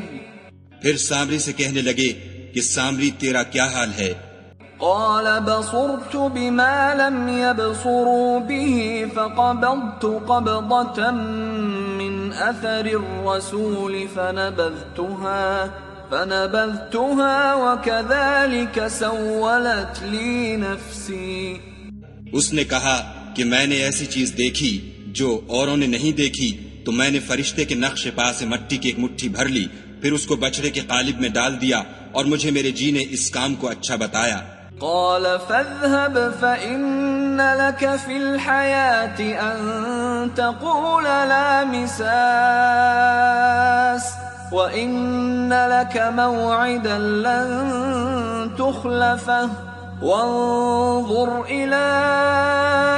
پھر سامری سے کہنے لگے کہ سامری تیرا کیا حال ہے؟ قال بصرت بما لم يبصروا به فقبضت قبضة من أثر الرسول فنبذتها وكذلك سولت لي نفسي۔ اس نے کہا کہ میں نے ایسی چیز دیکھی جو اوروں نے نہیں دیکھی، تو میں نے فرشتے کے نقش پا سے مٹی کی ایک مٹھی بھر لی، پھر اس کو بچڑے کے قالب میں ڈال دیا، اور مجھے میرے جی نے اس کام کو اچھا بتایا۔ قال فاذهب فإن لك في الحياة أن تقول لا مساس وإن لك موعدا لن تخلفه وانظر إلى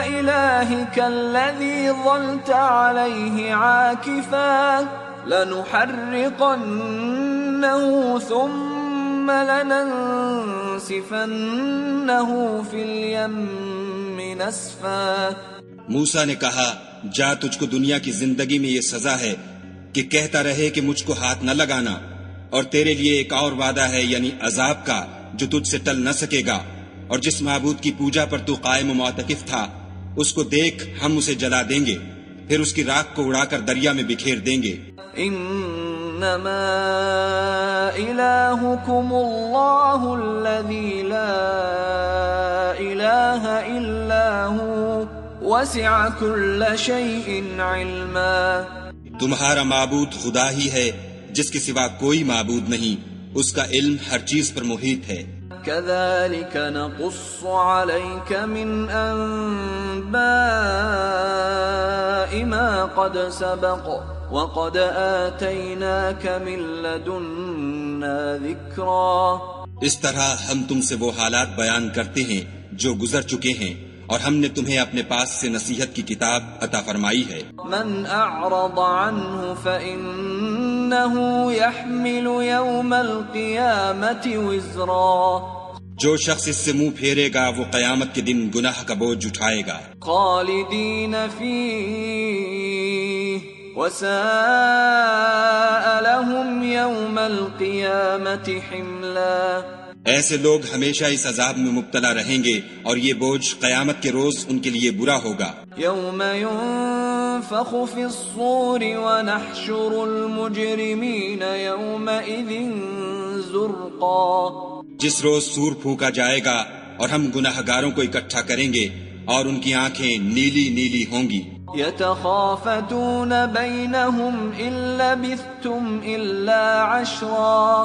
إلهك الذي ظلت عليه عاكفا لنحرقنه ثم لننسفنه في اليم نسفا۔ موسیٰ نے کہا جا، تجھ کو دنیا کی زندگی میں یہ سزا ہے کہ کہتا رہے کہ مجھ کو ہاتھ نہ لگانا، اور تیرے لیے ایک اور وعدہ ہے، یعنی عذاب کا، جو تجھ سے ٹل نہ سکے گا، اور جس معبود کی پوجا پر تو قائم و معتکف تھا اس کو دیکھ، ہم اسے جلا دیں گے، پھر اس کی راکھ کو اڑا کر دریا میں بکھیر دیں گے۔ انما الہکم اللہ الذی لا الہ الا ہو وسع کل شیء علما۔ تمہارا معبود خدا ہی ہے جس کے سوا کوئی معبود نہیں، اس کا علم ہر چیز پر محیط ہے۔ كذلك نقص عليك من أنباء ما قد سبق وقد آتيناك من لدنا ذكرا۔ اس طرح ہم تم سے وہ حالات بیان کرتے ہیں جو گزر چکے ہیں، اور ہم نے تمہیں اپنے پاس سے نصیحت کی کتاب عطا فرمائی ہے۔ من اعرض عنه فإنه يحمل يوم القيامة وزرا۔ جو شخص اس سے منہ پھیرے گا وہ قیامت کے دن گناہ کا بوجھ اٹھائے گا۔ خالدین فیہ وساء لهم يوم القيامة حملا۔ ایسے لوگ ہمیشہ اس عذاب میں مبتلا رہیں گے اور یہ بوجھ قیامت کے روز ان کے لیے برا ہوگا۔ یوم ينفخ في الصور ونحشر المجرمین یومئذ زرقا۔ جس روز سور پھونکا جائے گا اور ہم گناہگاروں کو اکٹھا کریں گے اور ان کی آنکھیں نیلی نیلی ہوں گی۔ یتخافتون بینہم ان لبثتم الا عشرا۔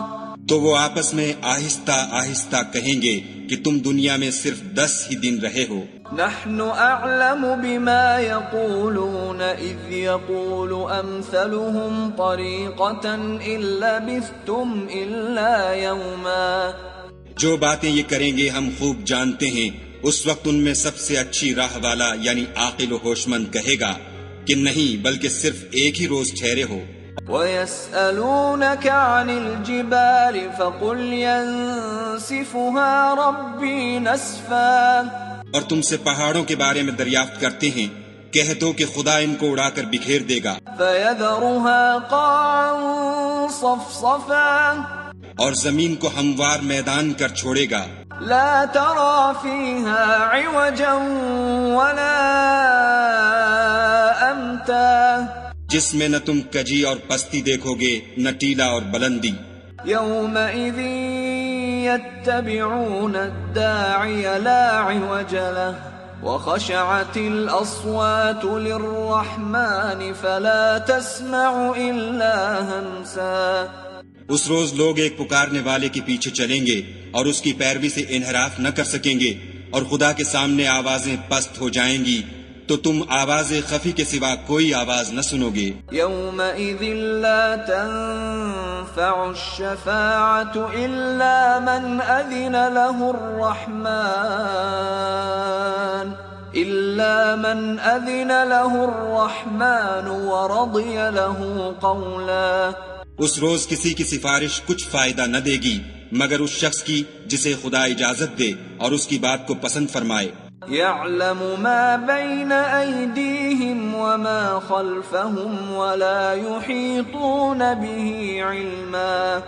تو وہ آپس میں آہستہ آہستہ کہیں گے کہ تم دنیا میں صرف 10 ہی دن رہے ہو۔ نحن اعلم بما يقولون اذ يقول امثلهم طریقة ان لبثتم الا یوما۔ جو باتیں یہ کریں گے ہم خوب جانتے ہیں، اس وقت ان میں سب سے اچھی راہ والا یعنی عاقل و ہوشمند کہے گا کہ نہیں بلکہ صرف ایک ہی روز ٹھہرے ہو۔ وَيَسْأَلُونَكَ عَنِ الْجِبَالِ فَقُلْ يَنسِفُهَا رَبِّي نَسْفًا۔ اور تم سے پہاڑوں کے بارے میں دریافت کرتے ہیں، کہہ دو کہ خدا ان کو اڑا کر بکھیر دے گا۔ فَيَذَرُهَا قَاعًا صَفْصَفًا۔ اور زمین کو ہموار میدان کر چھوڑے گا۔ لَا تَرَى فِيهَا عِوَجًا وَلَا أَمْتًا۔ جس میں نہ تم کجی اور پستی دیکھو گے نہ ٹیلا اور بلندی۔ یومئذ یتبعون الداعی لا عوج لہ وخشعت الاصوات للرحمن فلا تسمع الا ہمسا۔ اس روز لوگ ایک پکارنے والے کے پیچھے چلیں گے اور اس کی پیروی سے انحراف نہ کر سکیں گے، اور خدا کے سامنے آوازیں پست ہو جائیں گی تو تم آواز خفی کے سوا کوئی آواز نہ سنو گے۔ یومئذ لا تنفع الشفاعة الا من اذن له الرحمن ورضی له قولا۔ اس روز کسی کی سفارش کچھ فائدہ نہ دے گی مگر اس شخص کی جسے خدا اجازت دے اور اس کی بات کو پسند فرمائے۔ يعلم ما بين أيديهم وما خلفهم ولا يحيطون به علما۔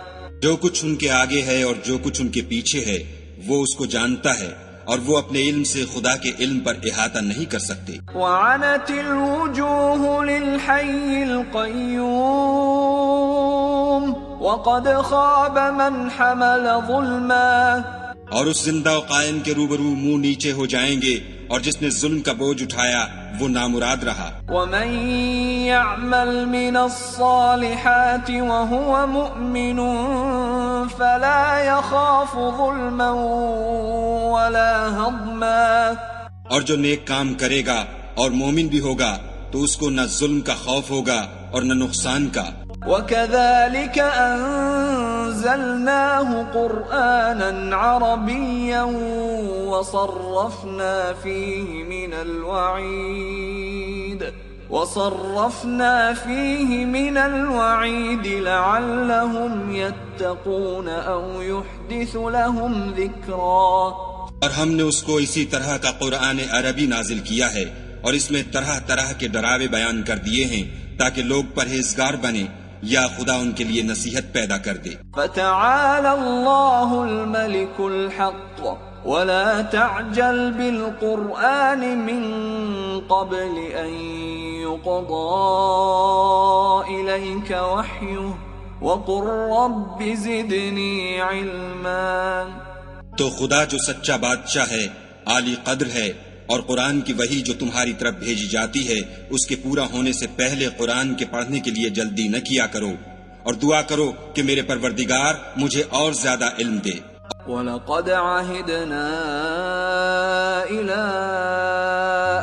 جو کچھ ان کے آگے ہے اور جو کچھ ان کے پیچھے ہے وہ اس کو جانتا ہے، اور وہ اپنے علم سے خدا کے علم پر احاطہ نہیں کر سکتے۔ وعنت الوجوه للحي القيوم وقد خاب من حمل ظلما۔ اور اس زندہ و قائم کے روبرو منہ نیچے ہو جائیں گے، اور جس نے ظلم کا بوجھ اٹھایا وہ نامراد رہا۔ وَمَن يَعْمَلْ مِنَ الصَّالِحَاتِ وَهُوَ مُؤْمِنٌ فَلَا يَخَافُ ظُلْمًا وَلَا هَضْمًا۔ اور جو نیک کام کرے گا اور مومن بھی ہوگا تو اس کو نہ ظلم کا خوف ہوگا اور نہ نقصان کا۔ وَكَذَلِكَ أَنزَلْنَاهُ قُرْآنًا عَرَبِيًّا وَصَرَّفْنَا فِيهِ مِنَ الْوَعِيدِ لَعَلَّهُمْ يَتَّقُونَ أَوْ يُحْدِثُ لَهُمْ ذِكْرًا۔ اور ہم نے اس کو اسی طرح کا قرآن عربی نازل کیا ہے، اور اس میں طرح طرح کے ڈراوے بیان کر دیے ہیں تاکہ لوگ پرہیزگار بنے یا خدا ان کے لیے نصیحت پیدا کر دے۔ فَتَعَالَى اللَّهُ الْمَلِكُ الْحَقُّ وَلَا تَعْجَلْ بِالْقُرْآنِ مِنْ قَبْلِ أَنْ يُقْضَى إِلَيْكَ وَحْيُهُ وَقُلْ رَبِّ زِدْنِي عِلْمًا۔ تو خدا جو سچا بادشاہ ہے، عالی قدر ہے، اور قرآن کی وحی جو تمہاری طرف بھیجی جاتی ہے اس کے پورا ہونے سے پہلے قرآن کے پڑھنے کے لیے جلدی نہ کیا کرو، اور دعا کرو کہ میرے پروردگار مجھے اور زیادہ علم دے۔ وَلَقَدْ عَهِدْنَا إِلَىٰ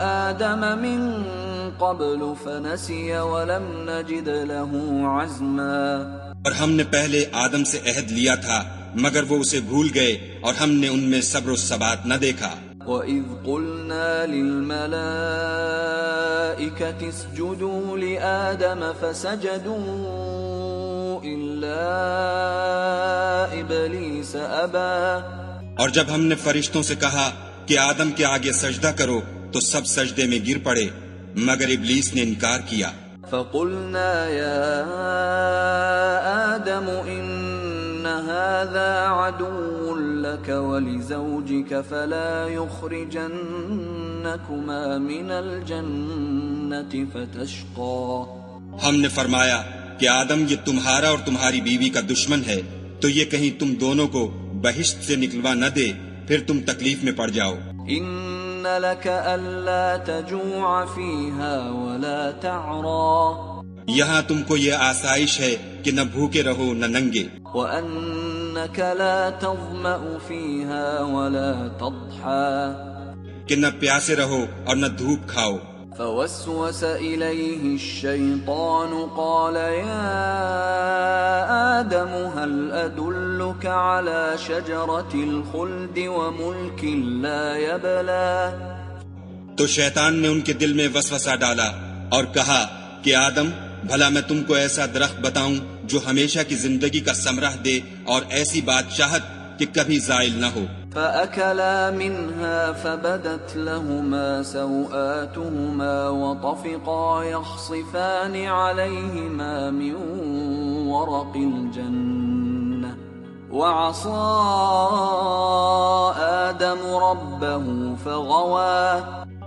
آدَمَ مِن قَبْلُ فَنَسِيَ وَلَمْ نَجِدْ لَهُ عَزْمًا، اور ہم نے پہلے آدم سے عہد لیا تھا مگر وہ اسے بھول گئے اور ہم نے ان میں صبر و ثبات نہ دیکھا۔ وَإِذْ قُلْنَا لِلْمَلَائِكَةِ اسْجُدُوا لِآدَمَ فَسَجَدُوا إِلَّا إِبْلِيسَ أَبَىٰ، اور جب ہم نے فرشتوں سے کہا کہ آدم کے آگے سجدہ کرو تو سب سجدے میں گر پڑے مگر ابلیس نے انکار کیا۔ فَقُلْنَا يَا آدَمُ إِنَّ هَذَا عَدُوٌّ لَكَ وَلِزَوْجِكَ فَلَا يُخْرِجَنَّكُمَا مِنَ الْجَنَّةِ فَتَشْقَىٰ، ہم نے فرمایا کہ آدم یہ تمہارا اور تمہاری بیوی کا دشمن ہے، تو یہ کہیں تم دونوں کو بہشت سے نکلوا نہ دے پھر تم تکلیف میں پڑ جاؤ۔ إِنَّ لَكَ أَلَّا تَجُوعَ فِيهَا وَلَا تَعْرَىٰ، یہاں تم کو یہ آسائش ہے کہ نہ بھوکے رہو نہ ننگے، وَأَنَّكَ لَا تَظْمَأُ فِيهَا وَلَا تَضْحَىٰ، کہ نہ پیاسے رہو اور نہ دھوپ کھاؤ۔ فوسوس إليه الشيطان قال يا آدم هل أدلك على شجرة الخلد وملك لا يبلى، تو شیطان نے ان کے دل میں وسوسہ ڈالا اور کہا کہ آدم بھلا میں تم کو ایسا درخت بتاؤں جو ہمیشہ کی زندگی کا ثمرہ دے اور ایسی بادشاہت کہ کبھی زائل نہ ہو۔ فأكلا منها فبدت لهما سوآتهما وطفقا يخصفان عليهما من ورق الجنة وعصى آدم ربه فغوى،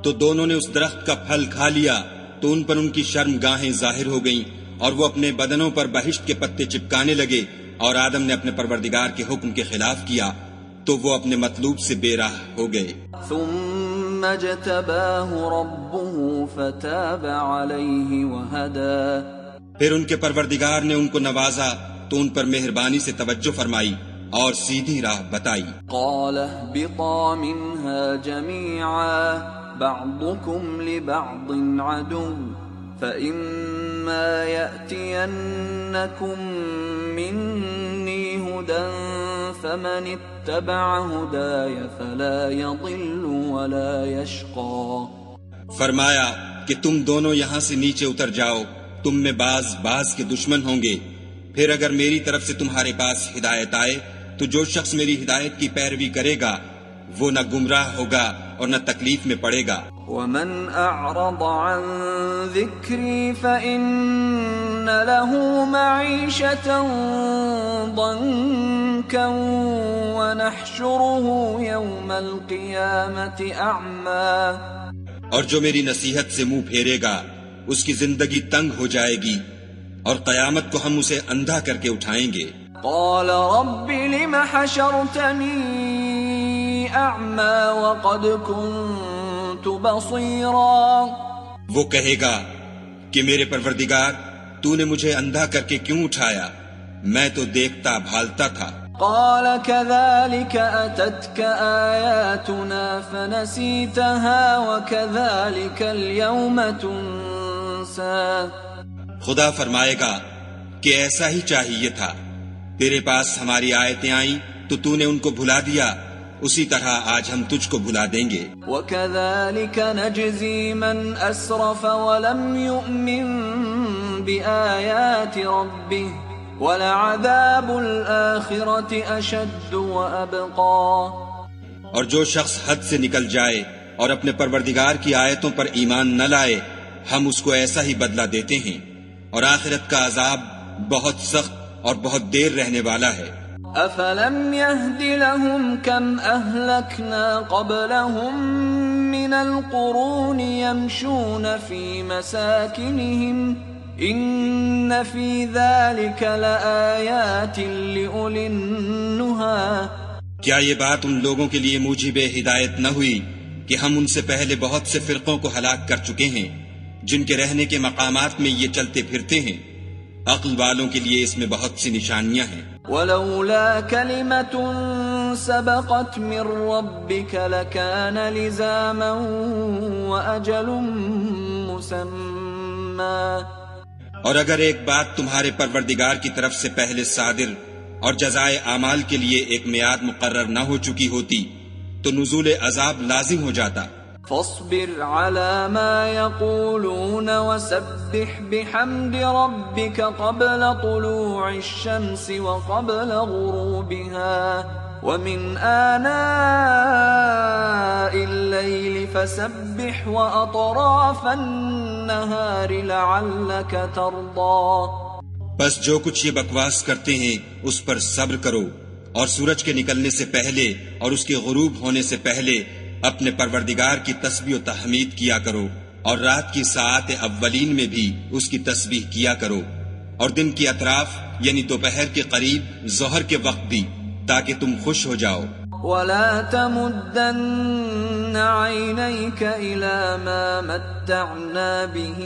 تو دونوں نے اس درخت کا پھل کھا لیا تو ان پر ان کی شرم گاہیں ظاہر ہو گئیں اور وہ اپنے بدنوں پر بہشت کے پتے چپکانے لگے، اور آدم نے اپنے پروردگار کے حکم کے خلاف کیا تو وہ اپنے مطلوب سے بے راہ ہو گئے۔ ثم اجتباه ربه فتاب عليه وهدى، پھر ان کے پروردگار نے ان کو نوازا تو ان پر مہربانی سے توجہ فرمائی اور سیدھی راہ بتائی۔ قال اهبطا منها جميعا بعضكم لبعض عدو فإما يأتينكم مني هدى فمن اتبع هداي فلا يضل ولا يشقى، فرمایا کہ تم دونوں یہاں سے نیچے اتر جاؤ، تم میں بعض کے دشمن ہوں گے، پھر اگر میری طرف سے تمہارے پاس ہدایت آئے تو جو شخص میری ہدایت کی پیروی کرے گا وہ نہ گمراہ ہوگا اور نہ تکلیف میں پڑے گا۔ ومن أعرض عن ذكري فإن له معيشة ضنكا ونحشره يوم القيامة أعمى، اور جو میری نصیحت سے منہ پھیرے گا اس کی زندگی تنگ ہو جائے گی اور قیامت کو ہم اسے اندھا کر کے اٹھائیں گے۔ قال رب لم حشرتني أعمى وقد كنت بصيرا، وہ کہے گا کہ میرے پروردگار تو نے مجھے اندھا کر کے کیوں اٹھایا، میں تو دیکھتا بھالتا تھا۔ قال كذلك أتتك آياتنا فنسيتها وكذلك اليوم تنسى، خدا فرمائے گا کہ ایسا ہی چاہیے تھا، تیرے پاس ہماری آیتیں آئیں تو تو نے ان کو بھلا دیا، اسی طرح آج ہم تجھ کو بھلا دیں گے۔ وَكَذَلِكَ نَجْزِي مَنْ أَسْرَفَ وَلَمْ يُؤْمِنْ بِآيَاتِ رَبِّهِ وَلَعَذَابُ الْآخِرَةِ أَشَدُّ وَأَبْقَى، اور جو شخص حد سے نکل جائے اور اپنے پروردگار کی آیتوں پر ایمان نہ لائے ہم اس کو ایسا ہی بدلہ دیتے ہیں، اور آخرت کا عذاب بہت سخت اور بہت دیر رہنے والا ہے۔ أَفَلَمْ يَهْدِ لَهُمْ كَمْ أَهْلَكْنَا قَبْلَهُمْ مِنَ الْقُرُونِ يَمْشُونَ فِي مَسَاكِنِهِمْ إِنَّ فِي ذَلِكَ لَآيَاتٍ لِأُولِي النُّهَىٰ، کیا یہ بات ان لوگوں کے لیے موجب ہدایت نہ ہوئی کہ ہم ان سے پہلے بہت سے فرقوں کو ہلاک کر چکے ہیں جن کے رہنے کے مقامات میں یہ چلتے پھرتے ہیں. عقل والوں کے لیے اس میں بہت سی نشانیاں ہیں. ولولا كلمة سبقت من ربك لكان لزاما وأجل مسمى. اور اگر ایک بات تمہارے پروردگار کی طرف سے پہلے صادر اور جزائے اعمال کے لیے ایک میعاد مقرر نہ ہو چکی ہوتی تو نزول عذاب لازم ہو جاتا. فاصبر على ما يقولون وسبح بحمد ربك قبل طلوع الشمس وقبل غروبها ومن آناء الليل فسبح وأطراف النهار لعلك ترضى. بس جو کچھ یہ بکواس کرتے ہیں اس پر صبر کرو اور سورج کے نکلنے سے پہلے اور اس کے غروب ہونے سے پہلے اپنے پروردگار کی تسبیح و تحمید کیا کرو اور رات کی ساعات اولین میں بھی اس کی تسبیح کیا کرو اور دن کی اطراف یعنی دوپہر کے قریب ظہر کے وقت بھی تاکہ تم خوش ہو جاؤ. ولا تمدن عينيك إلى ما متعنا به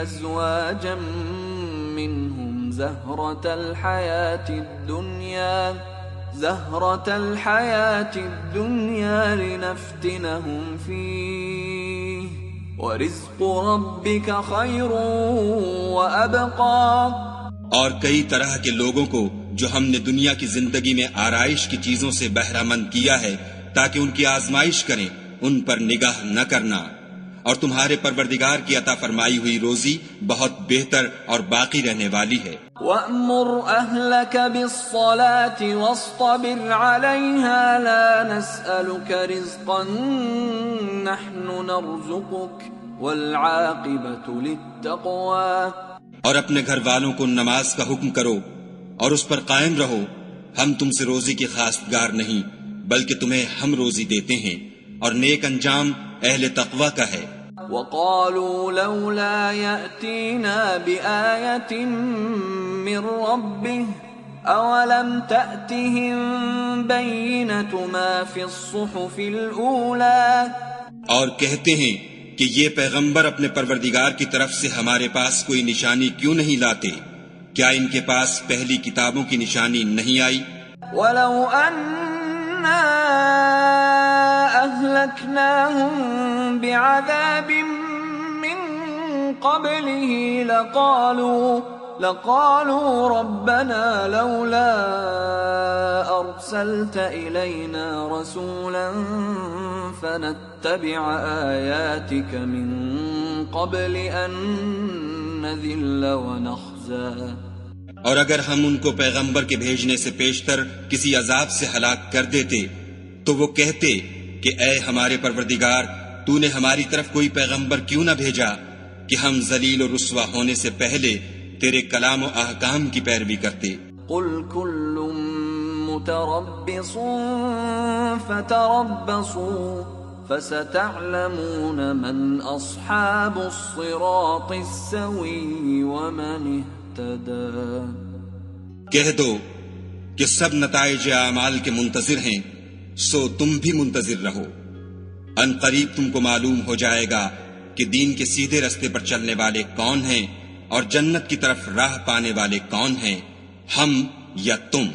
أزواجا منهم زهرة الحياة الدنيا لنفتنهم فيه ورزق ربك خير وأبقى. اور کئی طرح کے لوگوں کو جو ہم نے دنیا کی زندگی میں آرائش کی چیزوں سے بہرہ مند کیا ہے تاکہ ان کی آزمائش کریں، ان پر نگاہ نہ کرنا، اور تمہارے پروردگار کی عطا فرمائی ہوئی روزی بہت بہتر اور باقی رہنے والی ہے. وَأْمُرْ أَهْلَكَ بِالصَّلَاةِ وَاصْطَبِرْ عَلَيْهَا لَا نَسْأَلُكَ رِزْقًا نَحْنُ نَرْزُقُكَ وَالْعَاقِبَةُ لِلتَّقْوَى. اور اپنے گھر والوں کو نماز کا حکم کرو اور اس پر قائم رہو. ہم تم سے روزی کی خواستگار نہیں بلکہ تمہیں ہم روزی دیتے ہیں اور نیک انجام اہل تقوی کا ہے. وَقَالُوا لَوْلَا يَأْتِينَا بِآيَةٍ مِّن رَّبِّهِ أَوَلَمْ تَأْتِهِم بَيِّنَةُ مَا فِي الصُّحُفِ الْأُولَى. اور کہتے ہیں کہ یہ پیغمبر اپنے پروردگار کی طرف سے ہمارے پاس کوئی نشانی کیوں نہیں لاتے؟ کیا ان کے پاس پہلی کتابوں کی نشانی نہیں آئی؟ وَلَوْ أَنَّا أَهْلَكْنَاهُمْ بِعَذَابٍ مِّن قَبْلِهِ لَقَالُوا رَبَّنَا لَوْلَا أَرْسَلْتَ إِلَيْنَا رَسُولًا فَنَتَّبِعَ آيَاتِكَ مِن قَبْلِ أَن نَّذِلَّ وَنَخْزَىٰ. اور اگر ہم ان کو پیغمبر کے بھیجنے سے پیشتر کسی عذاب سے ہلاک کر دیتے تو وہ کہتے کہ اے ہمارے پروردگار، تو نے ہماری طرف کوئی پیغمبر کیوں نہ بھیجا کہ ہم ذلیل و رسوا ہونے سے پہلے تیرے کلام و احکام کی پیروی کرتے. قل كل متربص فتربصوا فستعلمون من اصحاب الصراط السوي ومن اهتدى. کہہ دو کہ سب نتائج اعمال کے منتظر ہیں، سو تم بھی منتظر رہو. ان قریب تم کو معلوم ہو جائے گا کہ دین کے سیدھے رستے پر چلنے والے کون ہیں اور جنت کی طرف راہ پانے والے کون ہیں، ہم یا تم.